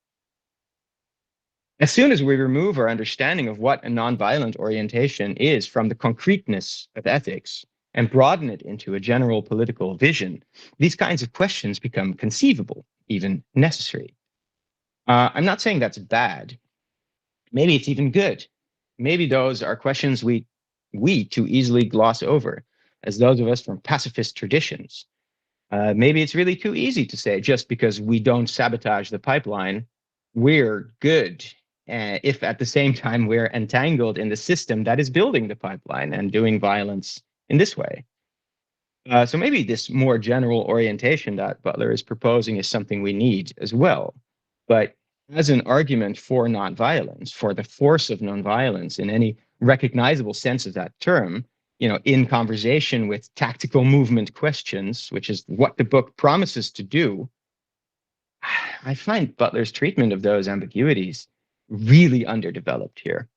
As soon as we remove our understanding of what a nonviolent orientation is from the concreteness of ethics and broaden it into a general political vision, these kinds of questions become conceivable, even necessary. I'm not saying that's bad. Maybe it's even good. Maybe those are questions we too easily gloss over, as those of us from pacifist traditions. Maybe it's really too easy to say just because we don't sabotage the pipeline, we're good. If at the same time we're entangled in the system that is building the pipeline and doing violence in this way. So maybe this more general orientation that Butler is proposing is something we need as well. But as an argument for nonviolence, for the force of nonviolence in any recognizable sense of that term, in conversation with tactical movement questions, which is what the book promises to do, I find Butler's treatment of those ambiguities really underdeveloped here.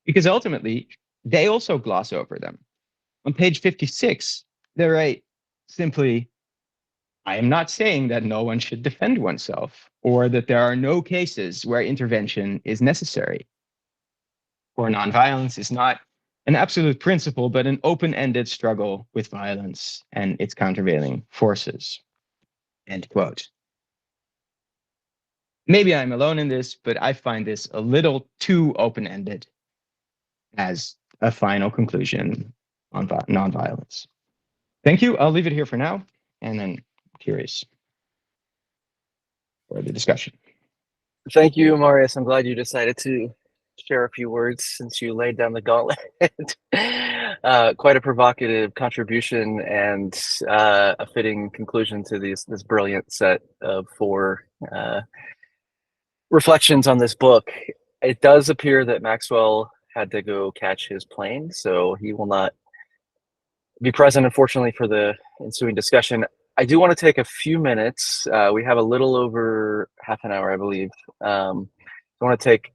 Because ultimately, they also gloss over them. On page 56, they write simply, I am not saying that no one should defend oneself or that there are no cases where intervention is necessary. Or nonviolence is not an absolute principle, but an open-ended struggle with violence and its countervailing forces. End quote. Maybe I'm alone in this, but I find this a little too open-ended as a final conclusion on nonviolence. Thank you. I'll leave it here for now, and then curious for the discussion. Thank you, Marius. I'm glad you decided to share a few words since you laid down the gauntlet. Quite a provocative contribution and a fitting conclusion to this brilliant set of 4 reflections on this book. It does appear that Maxwell had to go catch his plane, so he will not be present, unfortunately, for the ensuing discussion. I do want to take a few minutes. We have a little over half an hour, I believe. I want to take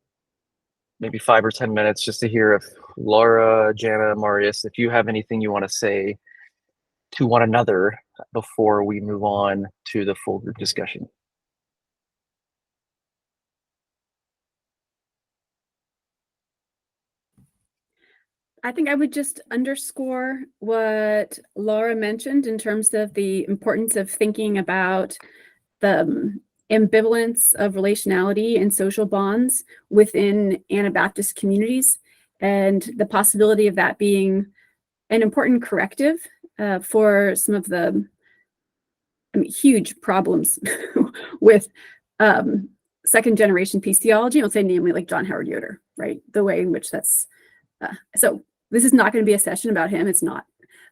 maybe 5 or 10 minutes just to hear if Laura, Janna, Marius, if you have anything you want to say to one another before we move on to the full group discussion. I think I would just underscore what Laura mentioned in terms of the importance of thinking about the ambivalence of relationality and social bonds within Anabaptist communities, and the possibility of that being an important corrective for some of the huge problems with second generation peace theology, I'll say namely like John Howard Yoder, right? The way in which that's, so this is not going to be a session about him, it's not.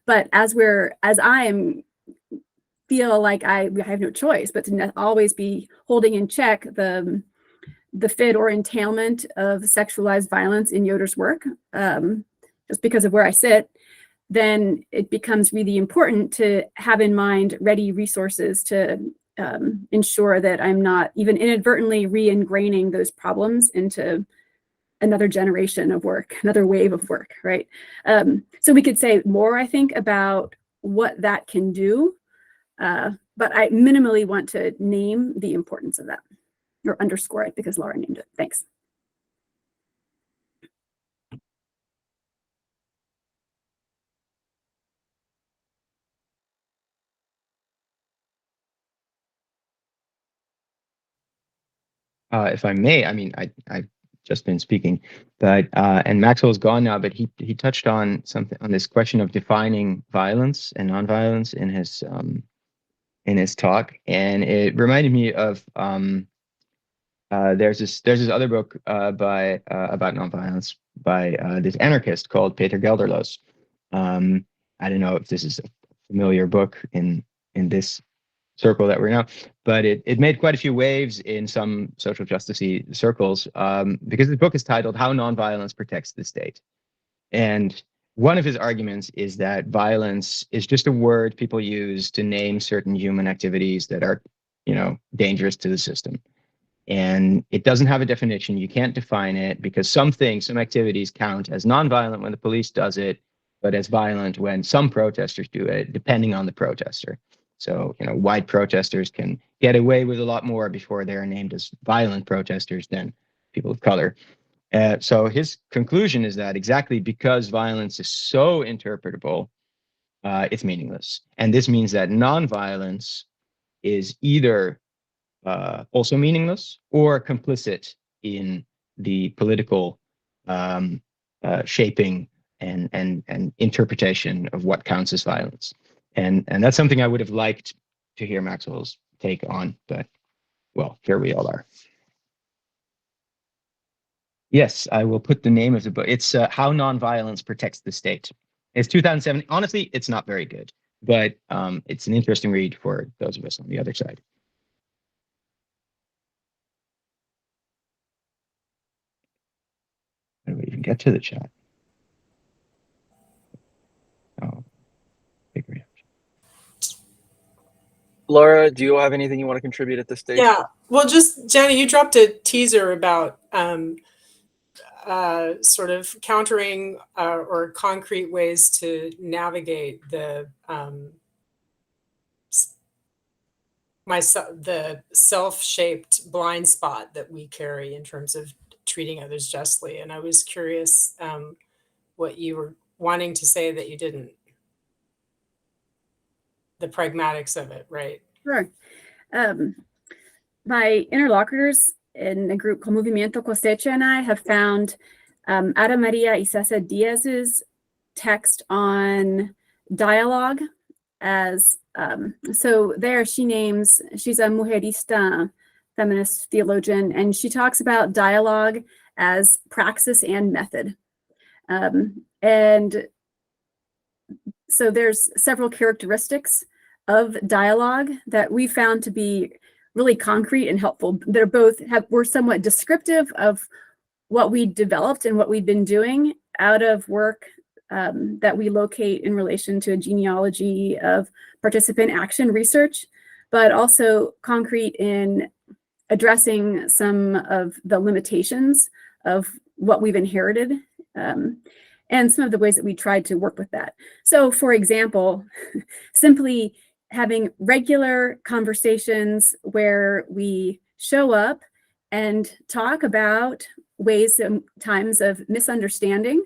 But as I am feel like I have no choice but to always be holding in check the fit or entailment of sexualized violence in Yoder's work, just because of where I sit, then it becomes really important to have in mind ready resources to ensure that I'm not even inadvertently re-ingraining those problems into another generation of work, another wave of work, right? So we could say more, I think, about what that can do, but I minimally want to name the importance of that, or underscore it because Laura named it. Thanks. If I may, I mean, I've just been speaking, but and Maxwell's gone now, but he touched on something, on this question of defining violence and nonviolence in his talk, and it reminded me of there's this other book by about nonviolence by this anarchist called Peter Gelderloos. I don't know if this is a familiar book in this circle that we're now, but it made quite a few waves in some social justice-y circles because the book is titled How Nonviolence Protects the State. And one of his arguments is that violence is just a word people use to name certain human activities that are, dangerous to the system. And it doesn't have a definition. You can't define it because some activities count as nonviolent when the police does it, but as violent when some protesters do it, depending on the protester. So, white protesters can get away with a lot more before they're named as violent protesters than people of color. So his conclusion is that exactly because violence is so interpretable, it's meaningless. And this means that nonviolence is either also meaningless or complicit in the political shaping and interpretation of what counts as violence. And that's something I would have liked to hear Maxwell's take on, but well, here we all are. Yes, I will put the name of the book. It's How Nonviolence Protects the State. It's 2007. Honestly, it's not very good, but it's an interesting read for those of us on the other side. How do we even get to the chat? Oh, figure it out. Laura, do you have anything you want to contribute at this stage? Yeah, well, just Janna, you dropped a teaser about sort of countering or concrete ways to navigate the self-shaped blind spot that we carry in terms of treating others justly. And I was curious what you were wanting to say that you didn't. The pragmatics of it, right? Sure. My interlocutors in a group called Movimiento Cosecha and I have found Ada Maria Isasa Diaz's text on dialogue as, so there she's a mujerista feminist theologian, and she talks about dialogue as praxis and method. And so there's several characteristics of dialogue that we found to be really concrete and helpful. They're were somewhat descriptive of what we developed and what we've been doing out of work that we locate in relation to a genealogy of participant action research, but also concrete in addressing some of the limitations of what we've inherited and some of the ways that we tried to work with that. So for example, simply having regular conversations where we show up and talk about ways and times of misunderstanding,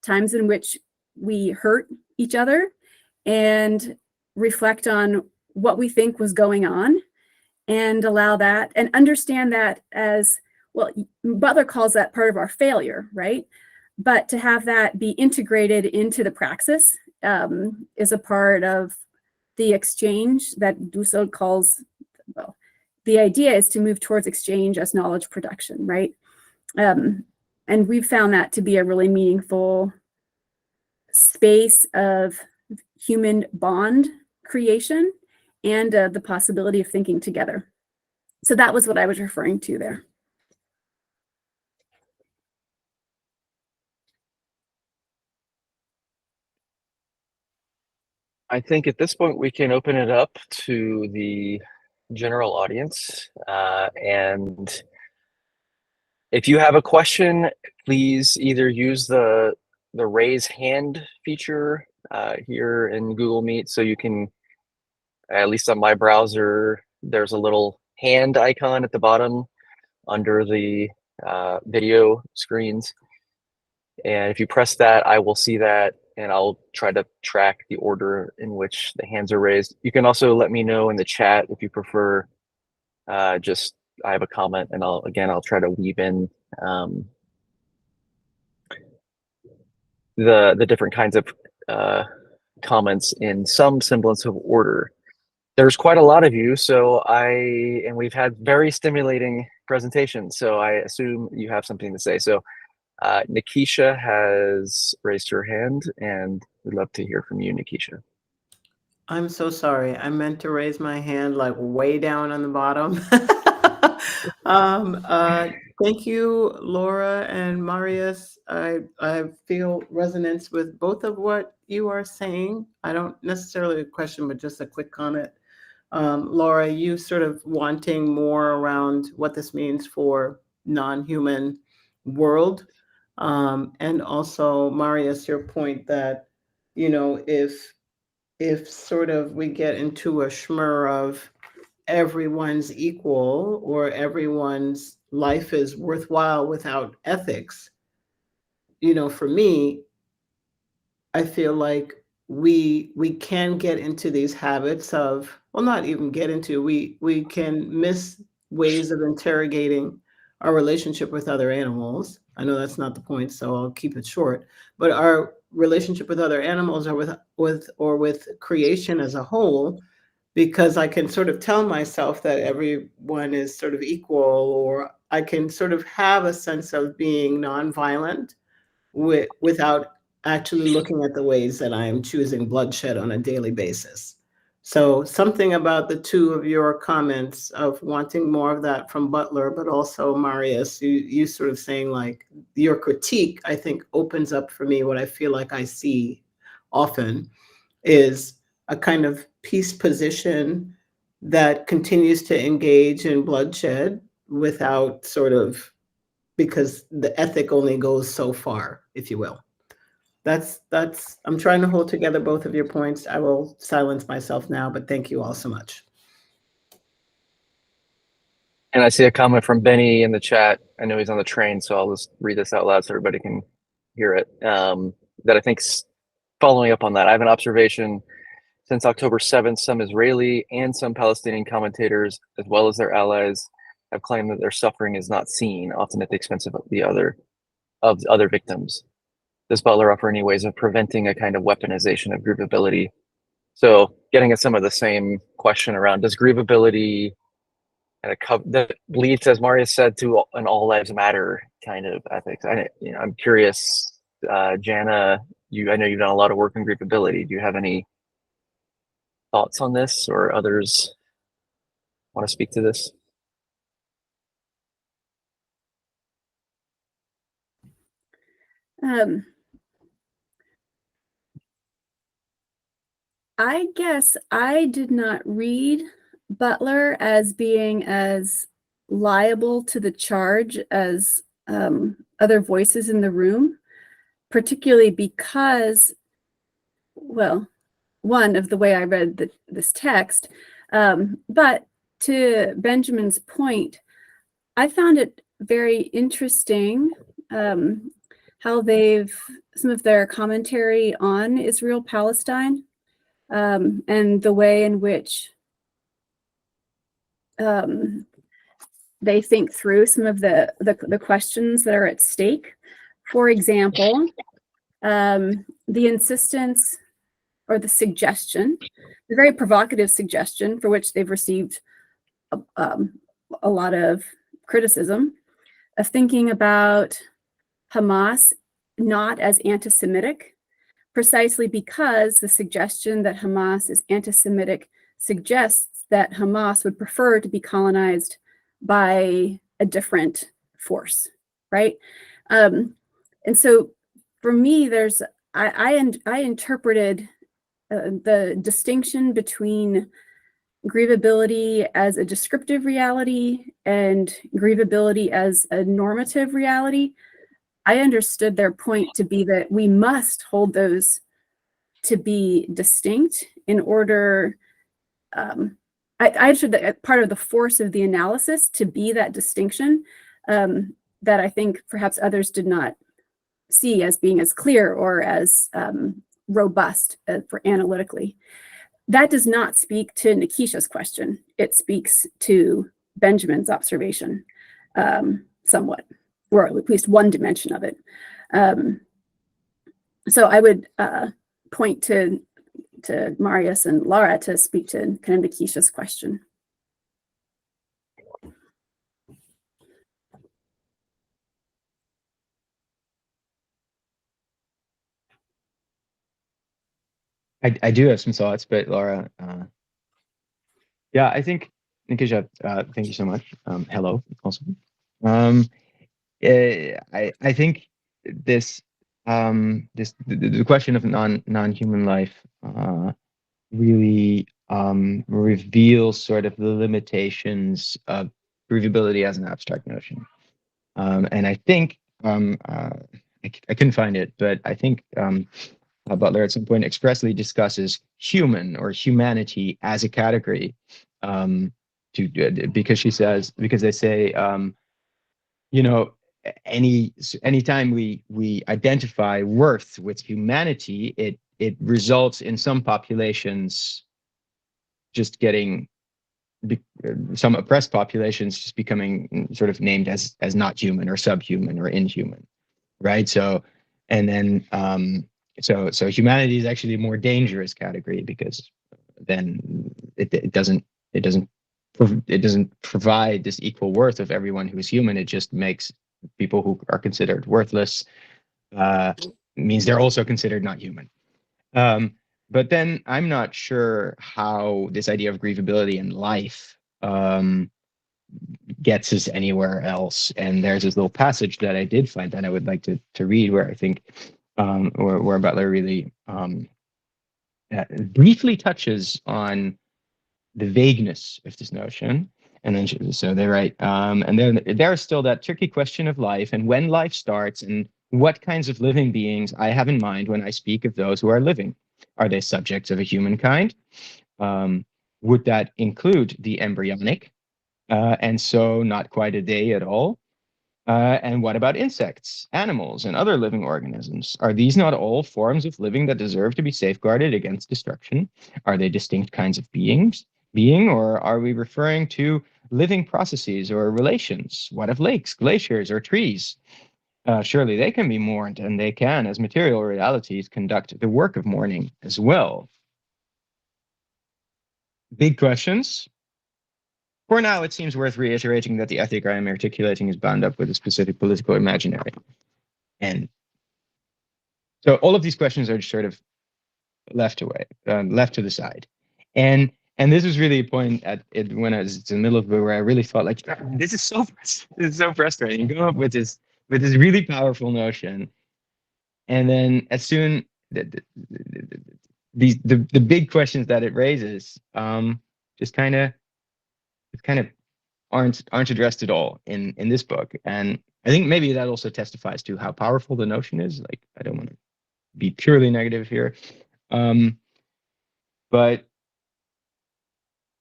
times in which we hurt each other, and reflect on what we think was going on, and allow that and understand that as, well, Butler calls that part of our failure, right? But to have that be integrated into the praxis is a part of the exchange that Dussault calls, well, the idea is to move towards exchange as knowledge production, right? And we've found that to be a really meaningful space of human bond creation and the possibility of thinking together. So that was what I was referring to there. I think at this point we can open it up to the general audience. And if you have a question, please either use the raise hand feature here in Google Meet, so you can, at least on my browser, there's a little hand icon at the bottom under the video screens. And if you press that, I will see that, and I'll try to track the order in which the hands are raised. You can also let me know in the chat if you prefer just, I have a comment, and I'll try to weave in the different kinds of comments in some semblance of order. There's quite a lot of you, and we've had very stimulating presentations, so I assume you have something to say. So Nikisha has raised her hand, and we'd love to hear from you, Nikisha. I'm so sorry. I meant to raise my hand like way down on the bottom. Thank you, Laura and Marius. I feel resonance with both of what you are saying. I don't necessarily a question, but just a quick comment. Laura, you sort of wanting more around what this means for non-human world. And also, Marius, your point that, you know, if sort of we get into a schmur of everyone's equal or everyone's life is worthwhile without ethics, you know, for me, I feel like we can get into these habits of, well, not even get into, we can miss ways of interrogating our relationship with other animals. I know that's not the point, so I'll keep it short, but our relationship with other animals or with creation as a whole, because I can sort of tell myself that everyone is sort of equal, or I can sort of have a sense of being nonviolent without actually looking at the ways that I am choosing bloodshed on a daily basis. So something about the two of your comments of wanting more of that from Butler, but also Marius, you sort of saying like your critique, I think opens up for me what I feel like I see often is a kind of peace position that continues to engage in bloodshed without sort of, because the ethic only goes so far, if you will. That's I'm trying to hold together both of your points. I will silence myself now, but thank you all so much. And I see a comment from Benny in the chat. I know he's on the train, so I'll just read this out loud so everybody can hear it. That I think's following up on that. I have an observation. Since October 7th, some Israeli and some Palestinian commentators, as well as their allies, have claimed that their suffering is not seen, often at the expense of the other victims. Does Butler offer any ways of preventing a kind of weaponization of grievability? So getting at some of the same question around, does grievability that leads, as Marius said, to an all lives matter kind of ethics? I'm curious, Janna, I know you've done a lot of work on grievability. Do you have any thoughts on this, or others want to speak to this? I guess I did not read Butler as being as liable to the charge as other voices in the room, particularly because, well, one of the way I read this text, but to Benjamin's point, I found it very interesting how some of their commentary on Israel-Palestine and the way in which they think through some of the questions that are at stake. For example, the insistence or the suggestion, the very provocative suggestion for which they've received a lot of criticism, of thinking about Hamas not as anti-Semitic, precisely because the suggestion that Hamas is anti-Semitic suggests that Hamas would prefer to be colonized by a different force, right? And so for me, I interpreted the distinction between grievability as a descriptive reality and grievability as a normative reality. I understood their point to be that we must hold those to be distinct in order, I understood that part of the force of the analysis to be that distinction that I think perhaps others did not see as being as clear or as robust for analytically. That does not speak to Nikisha's question. It speaks to Benjamin's observation somewhat, or at least one dimension of it. So I would point to Marius and Laura to speak to kind of Nikisha's question. I do have some thoughts, but Laura, yeah, I think Nikisha, thank you so much. Hello, also. I think the question of non-human life really reveals sort of the limitations of provability as an abstract notion. And I think I couldn't find it, but I think Butler at some point expressly discusses human or humanity as a category, because they say, you know, anytime we identify worth with humanity, it results in some populations just getting, some oppressed populations just becoming sort of named as not human or subhuman or inhuman, right? So, and then so humanity is actually a more dangerous category, because then it doesn't provide this equal worth of everyone who is human. It just makes people who are considered worthless, means they're also considered not human. But then I'm not sure how this idea of grievability in life gets us anywhere else. And there's this little passage that I did find that I would like to read, where I think where Butler really briefly touches on the vagueness of this notion. And then so they write, and then there's still that tricky question of life and when life starts and what kinds of living beings I have in mind when I speak of those who are living. Are they subjects of a humankind? Would that include the embryonic? And so not quite a day at all? And what about insects, animals, and other living organisms? Are these not all forms of living that deserve to be safeguarded against destruction? Are they distinct kinds of being, or are we referring to living processes or relations? What of lakes, glaciers, or trees? Surely they can be mourned, and they can, as material realities, conduct the work of mourning as well. Big questions. For now, it seems worth reiterating that the ethic I am articulating is bound up with a specific political imaginary. And so all of these questions are just sort of left to the side. And this was really a point when I was in the middle of it where I really felt like, this is so frustrating. You go up with this really powerful notion, and then as soon the big questions that it raises just kind of aren't addressed at all in this book. And I think maybe that also testifies to how powerful the notion is. Like, I don't want to be purely negative here, but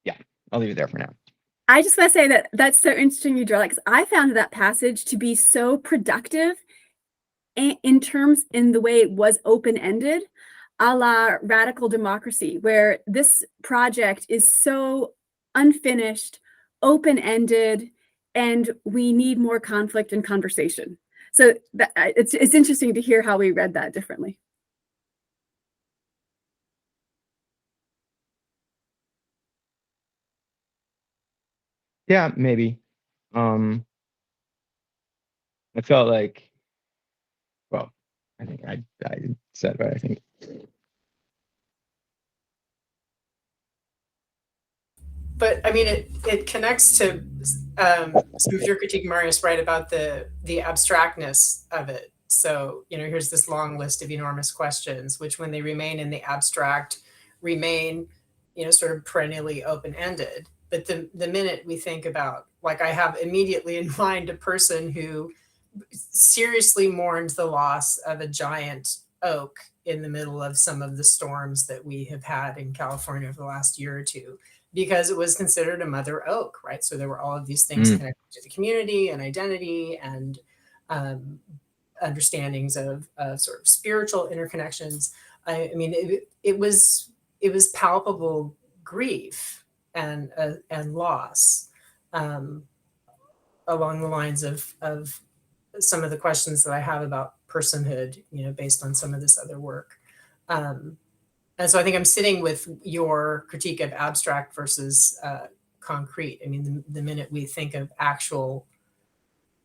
yeah, I'll leave it there for now. I just want to say that that's so interesting you draw, because I found that passage to be so productive in the way it was open-ended, a la Radical Democracy, where this project is so unfinished, open-ended, and we need more conflict and conversation. So it's interesting to hear how we read that differently. Yeah, maybe. I felt like, well, I think I said what I think. But I mean, it connects to some of your critique, Marius, right, about the abstractness of it. So, here's this long list of enormous questions, which when they remain in the abstract, remain, sort of perennially open-ended. But the minute we think about, like, I have immediately in mind a person who seriously mourned the loss of a giant oak in the middle of some of the storms that we have had in California over the last year or two, because it was considered a mother oak, right? So there were all of these things connected to the community and identity and understandings of sort of spiritual interconnections. I mean, it was palpable grief and loss along the lines of some of the questions that I have about personhood, based on some of this other work. And so I think I'm sitting with your critique of abstract versus concrete. I mean, the minute we think of actual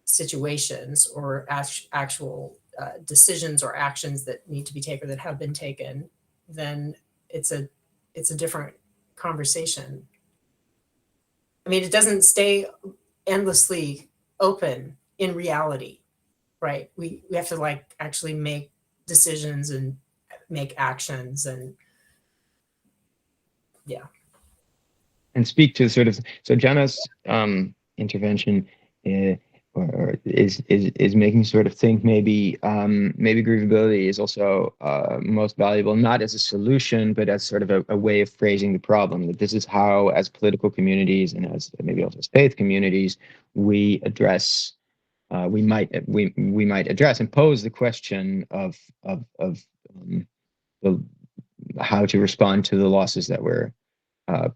situations or actual decisions or actions that need to be taken or that have been taken, then it's a different conversation. I mean, it doesn't stay endlessly open in reality, right? We have to actually make decisions and make actions and yeah. And speak to sort of, so Janna's intervention is making sort of think maybe grievability is also most valuable, not as a solution, but as sort of a way of phrasing the problem. That this is how, as political communities and as maybe also as faith communities, we address, we might address and pose the question of how to respond to the losses that we're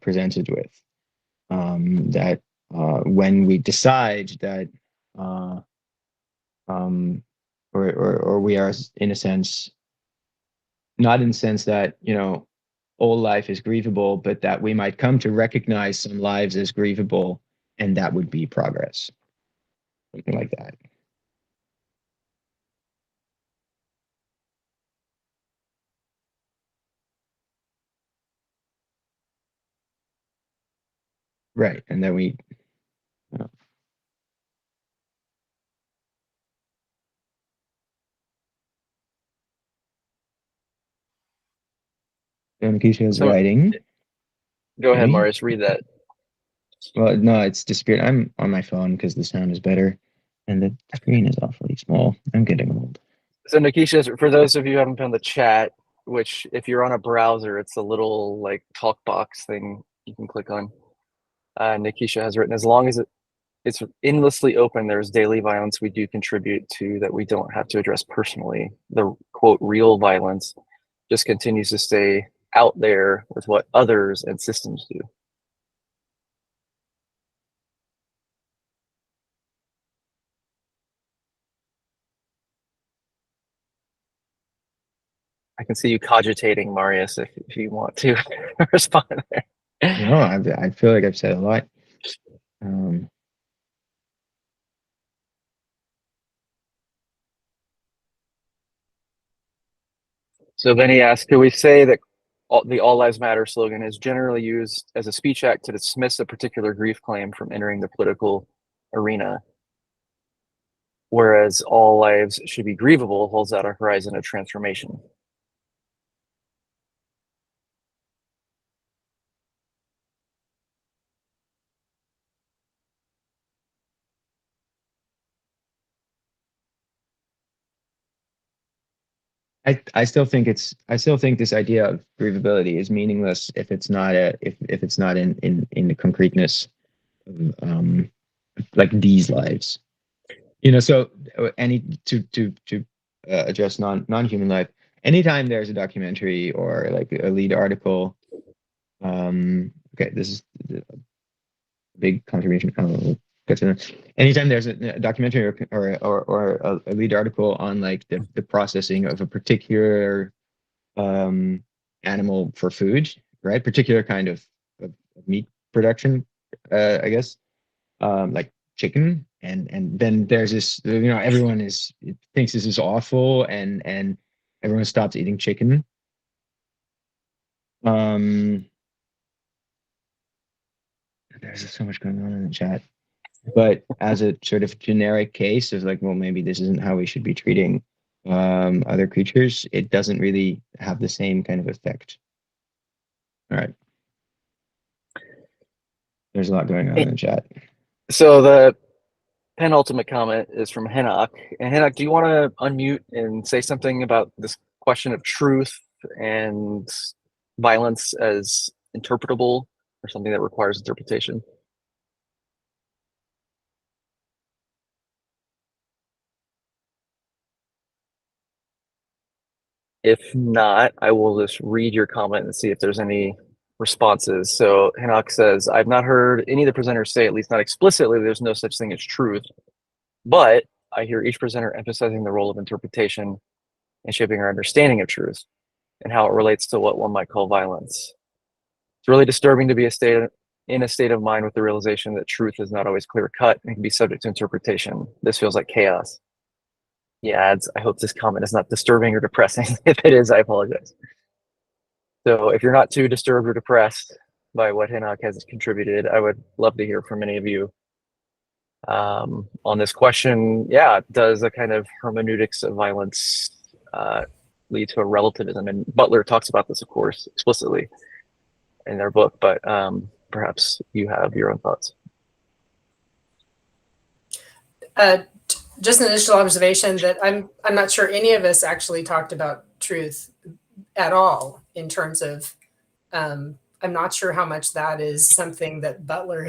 presented with. That when we decide that, or we are in a sense, not in the sense that all life is grievable, but that we might come to recognize some lives as grievable, and that would be progress, something like that. Right, and then we. Keisha's writing. Go ahead, Marius, read that. Well, no, it's disappeared. I'm on my phone because the sound is better, and the screen is awfully small. I'm getting old. So Nikisha, for those of you who haven't found the chat, which if you're on a browser, it's a little talk box thing you can click on. Nikisha has written, as long as it's endlessly open, there's daily violence we do contribute to that we don't have to address personally. The quote, real violence just continues to stay out there with what others and systems do. I can see you cogitating, Marius, if you want to respond there. No, I feel like I've said a lot. So then he asked, could we say that the All Lives Matter slogan is generally used as a speech act to dismiss a particular grief claim from entering the political arena, whereas all lives should be grievable holds out a horizon of transformation? I still think this idea of grievability is meaningless if it's not if it's not in the concreteness of like these lives. So to address non-human life, anytime there's a documentary or like a lead article, okay, this is a big contribution. I don't know, we'll get to that. Anytime there's a documentary or a lead article on like the processing of a particular animal for food, right? Particular kind of meat production, I guess, like chicken, and then there's this, everyone thinks this is awful, and everyone stops eating chicken. There's so much going on in the chat, but as a sort of generic case of like, well, maybe this isn't how we should be treating other creatures, it doesn't really have the same kind of effect. All right. There's a lot going on in the chat. So the penultimate comment is from Henok. And Henok, do you want to unmute and say something about this question of truth and violence as interpretable or something that requires interpretation? If not, I will just read your comment and see if there's any responses. So Henok says, I've not heard any of the presenters say, at least not explicitly, there's no such thing as truth, but I hear each presenter emphasizing the role of interpretation and shaping our understanding of truth and how it relates to what one might call violence. It's really disturbing to be in a state of mind with the realization that truth is not always clear cut and can be subject to interpretation. This feels like chaos. He adds, I hope this comment is not disturbing or depressing. If it is, I apologize. So if you're not too disturbed or depressed by what Henok has contributed, I would love to hear from any of you on this question. Yeah, does a kind of hermeneutics of violence lead to a relativism? And Butler talks about this, of course, explicitly in their book, but perhaps you have your own thoughts. Just an initial observation that I'm not sure any of us actually talked about truth at all in terms of, I'm not sure how much that is something that Butler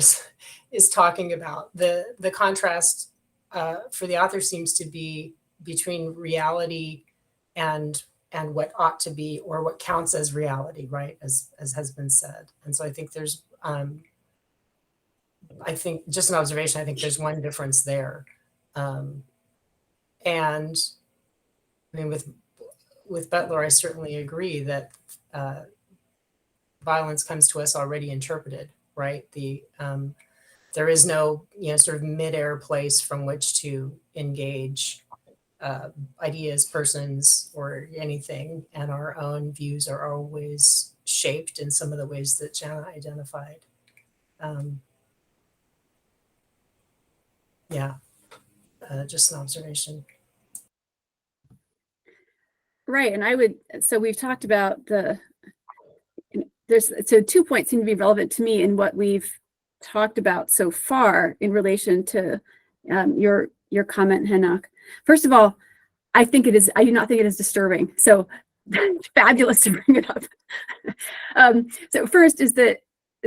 is talking about. The contrast for the author seems to be between reality and what ought to be, or what counts as reality, right? As has been said. And so I think there's, I think just an observation, I think there's one difference there. And I mean, with Butler, I certainly agree that violence comes to us already interpreted, right? There is no, sort of midair place from which to engage ideas, persons, or anything, and our own views are always shaped in some of the ways that Janna identified. Just an observation. Right, and so we've talked about so 2 points seem to be relevant to me in what we've talked about so far in relation to your comment, Henok. First of all, I do not think it is disturbing. So fabulous to bring it up. So first is the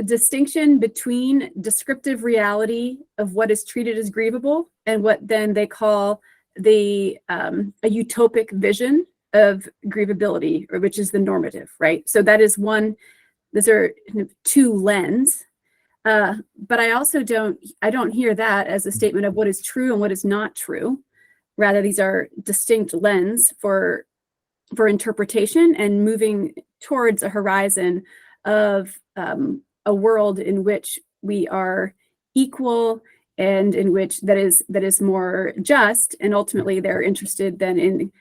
distinction between descriptive reality of what is treated as grievable and what then they call a utopic vision of grievability, or which is the normative, right? So that is one, those are two lenses. But I also don't hear that as a statement of what is true and what is not true. Rather, these are distinct lenses for interpretation and moving towards a horizon of a world in which we are equal and in which that is more just, and ultimately they're interested then in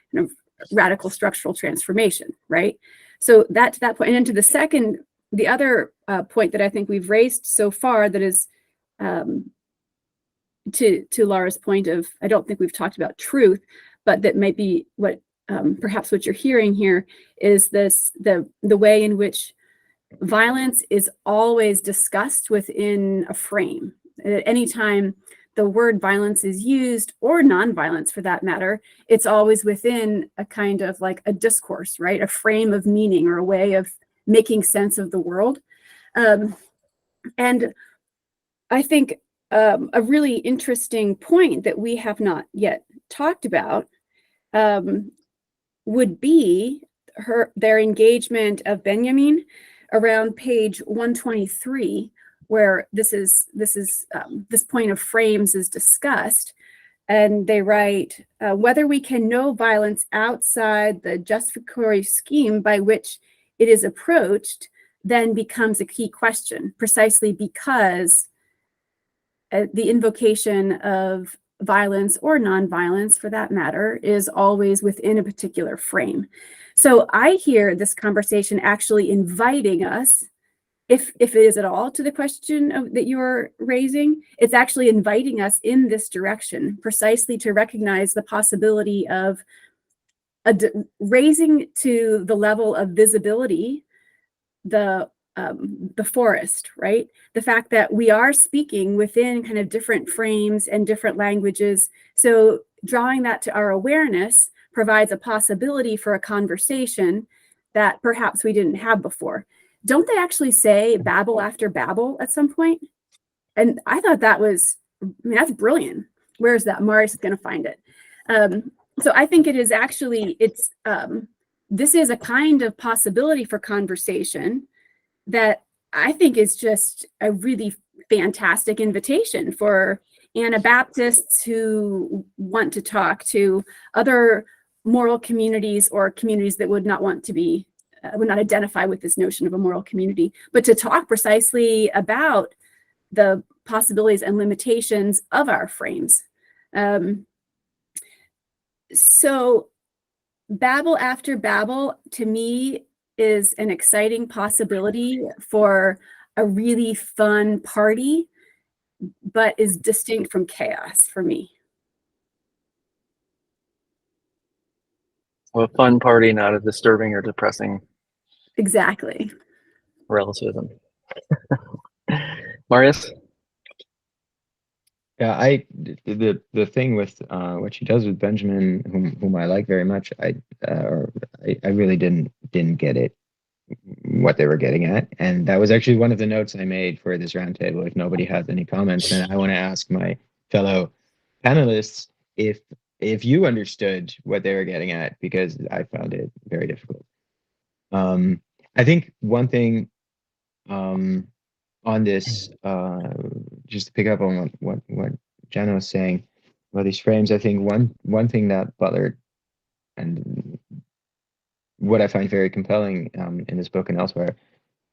radical structural transformation, right? So that to that point, and then to the other point that I think we've raised so far, that is to Laura's point of, I don't think we've talked about truth, but that might be what perhaps what you're hearing here is the way in which violence is always discussed within a frame. At any time the word violence is used, or nonviolence for that matter, it's always within a kind of like a discourse, right? A frame of meaning or a way of making sense of the world. And I think a really interesting point that we have not yet talked about would be their engagement of Benjamin around page 123, where this point of frames is discussed. And they write, whether we can know violence outside the justificatory scheme by which it is approached then becomes a key question, precisely because the invocation of violence or nonviolence, for that matter, is always within a particular frame. So I hear this conversation actually inviting us, if it is at all, to the question that you're raising, it's actually inviting us in this direction, precisely to recognize the possibility of raising to the level of visibility the forest, right? The fact that we are speaking within kind of different frames and different languages. So drawing that to our awareness provides a possibility for a conversation that perhaps we didn't have before. Don't they actually say babble after babble at some point? And I thought that was, that's brilliant. Where is that? Marius is going to find it. So I think it is actually, this is a kind of possibility for conversation that I think is just a really fantastic invitation for Anabaptists who want to talk to other moral communities or communities that would not want to be, would not identify with this notion of a moral community, but to talk precisely about the possibilities and limitations of our frames. So babble after babble, to me, is an exciting possibility for a really fun party, but is distinct from chaos for me. A fun party, not a disturbing or depressing Exactly. relativism. Marius? Yeah, the thing with what she does with Benjamin, whom I like very much, I really didn't get it, what they were getting at, and that was actually one of the notes I made for this roundtable. If nobody has any comments, then I want to ask my fellow panelists if you understood what they were getting at, because I found it very difficult. I think one thing on this, just to pick up on what Janna was saying about these frames, I think one thing that Butler, and what I find very compelling in this book and elsewhere,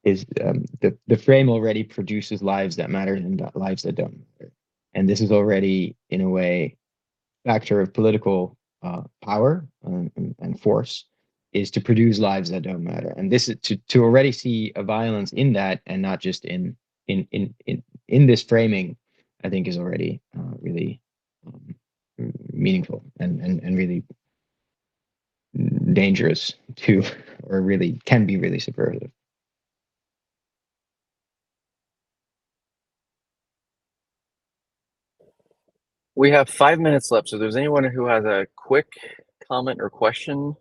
is the frame already produces lives that matter and lives that don't matter. And this is already, in a way, factor of political power and force, is to produce lives that don't matter. And this is to already see a violence in that, and not just in this framing, I think is already really meaningful and really dangerous to, or really can be really subversive. We have 5 minutes left, so if there's anyone who has a quick comment or question,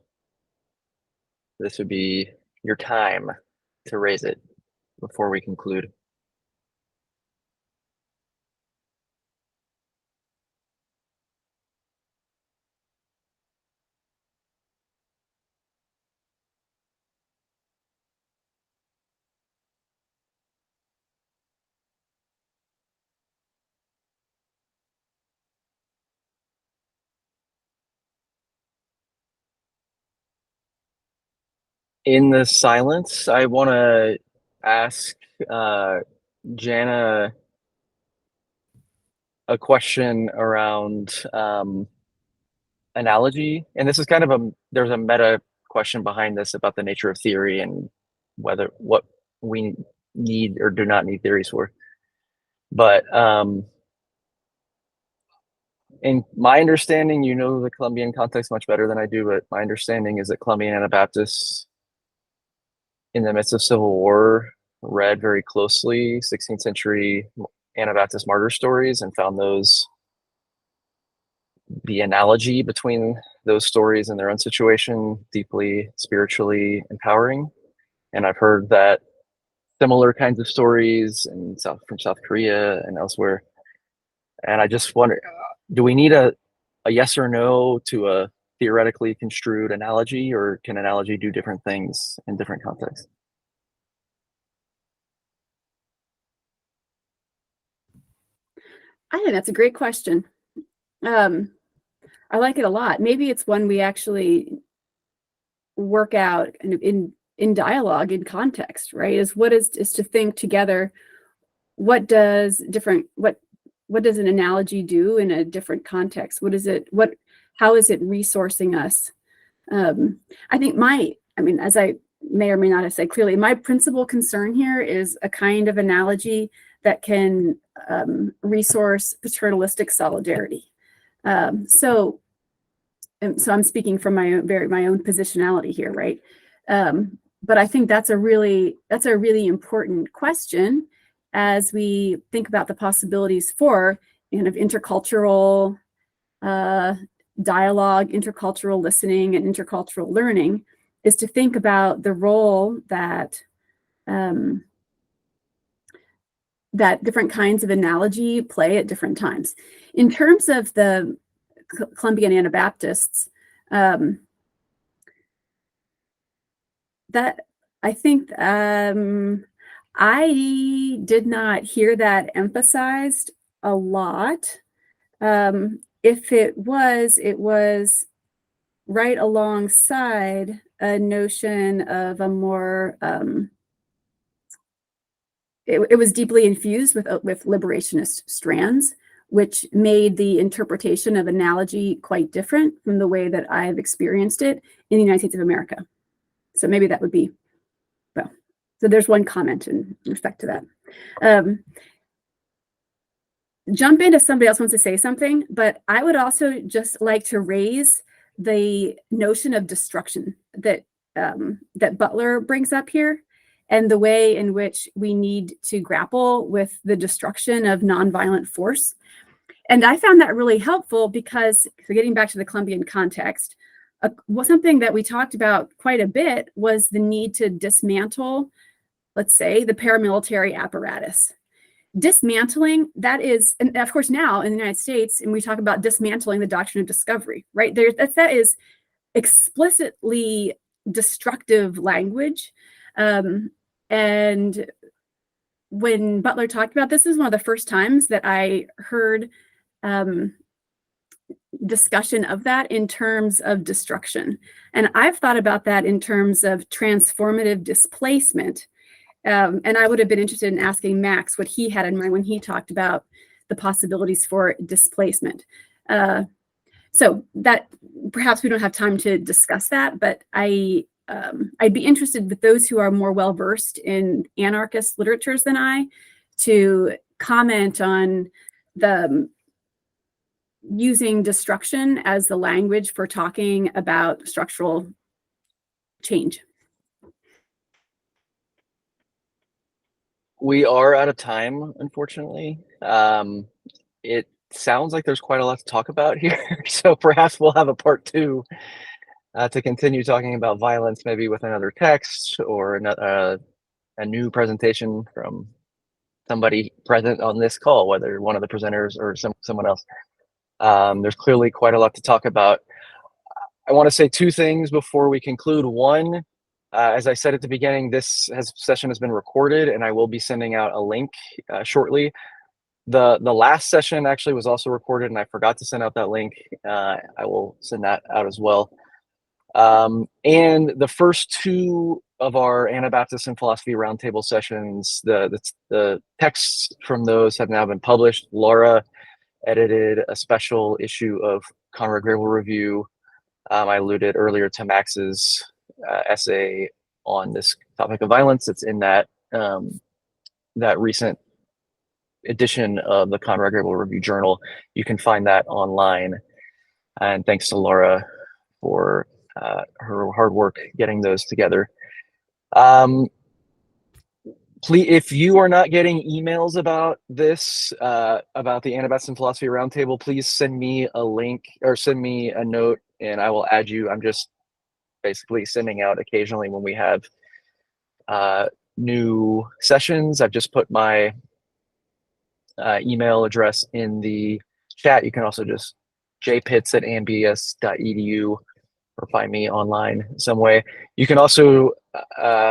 this would be your time to raise it before we conclude. In the silence, I want to ask Janna a question around analogy. And this is kind of there's a meta question behind this about the nature of theory and what we need or do not need theories for. But in my understanding, you know the Colombian context much better than I do, but my understanding is that Colombian Anabaptists, in the midst of civil war, read very closely 16th century Anabaptist martyr stories and found the analogy between those stories and their own situation deeply spiritually empowering. And I've heard that similar kinds of stories from South Korea and elsewhere. And I just wonder, do we need a yes or no to a theoretically construed analogy, or can analogy do different things in different contexts? I think that's a great question. I like it a lot. Maybe it's one we actually work out in dialogue, in context, right? Is to think together, what does an analogy do in a different context? How is it resourcing us? I think as I may or may not have said clearly, my principal concern here is a kind of analogy that can resource paternalistic solidarity. So I'm speaking from my own positionality here, right? But I think that's a really important question as we think about the possibilities for kind of intercultural dialogue, intercultural listening, and intercultural learning, is to think about the role that that different kinds of analogy play at different times. In terms of the Columbian Anabaptists, that I think I did not hear that emphasized a lot. If it was right alongside a notion of a more it was deeply infused with liberationist strands, which made the interpretation of analogy quite different from the way that I've experienced it in the United States of America. So maybe that would be, well, so there's one comment in respect to that. Jump in if somebody else wants to say something, but I would also just like to raise the notion of destruction that Butler brings up here, and the way in which we need to grapple with the destruction of nonviolent force. And I found that really helpful because, getting back to the Columbian context, something that we talked about quite a bit was the need to dismantle, let's say, the paramilitary apparatus. Dismantling, that is, and of course now in the United States, and we talk about dismantling the doctrine of discovery, right? That is explicitly destructive language. And when Butler talked about this is one of the first times that I heard discussion of that in terms of destruction. And I've thought about that in terms of transformative displacement. And I would have been interested in asking Max what he had in mind when he talked about the possibilities for displacement. So that perhaps we don't have time to discuss that, but I'd be interested with those who are more well-versed in anarchist literatures than I to comment on the using destruction as the language for talking about structural change. We are out of time, unfortunately. It sounds like there's quite a lot to talk about here, so perhaps we'll have a part 2 to continue talking about violence, maybe with another text or a new presentation from somebody present on this call, whether one of the presenters or someone else. There's clearly quite a lot to talk about. I want to say 2 things before we conclude. One, as I said at the beginning, this session has been recorded, and I will be sending out a link shortly. The last session actually was also recorded, and I forgot to send out that link. I will send that out as well. And the first 2 of our Anabaptists and Philosophy Roundtable sessions, the texts from those have now been published. Laura edited a special issue of Conrad Grebel Review. I alluded earlier to Max's essay on this topic of violence. It's in that that recent edition of the Conrad Grebel Review Journal. You can find that online. And thanks to Laura for her hard work getting those together. Please, if you are not getting emails about this, about the Anabaptist and Philosophy Roundtable, please send me a link or send me a note and I will add you. I'm just basically sending out occasionally when we have new sessions. I've just put my email address in the chat. You can also just jpitz@ambs.edu or find me online some way. You can also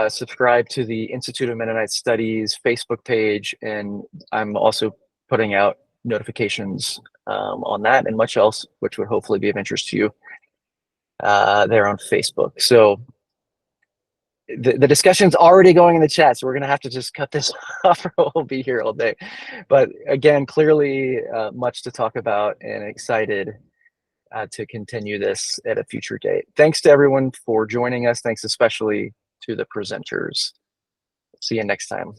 subscribe to the Institute of Mennonite Studies Facebook page, and I'm also putting out notifications on that and much else, which would hopefully be of interest to you there on Facebook. So the discussion's already going in the chat, so we're going to have to just cut this off or we'll be here all day. But again, clearly much to talk about and excited to continue this at a future date. Thanks to everyone for joining us. Thanks especially to the presenters. See you next time.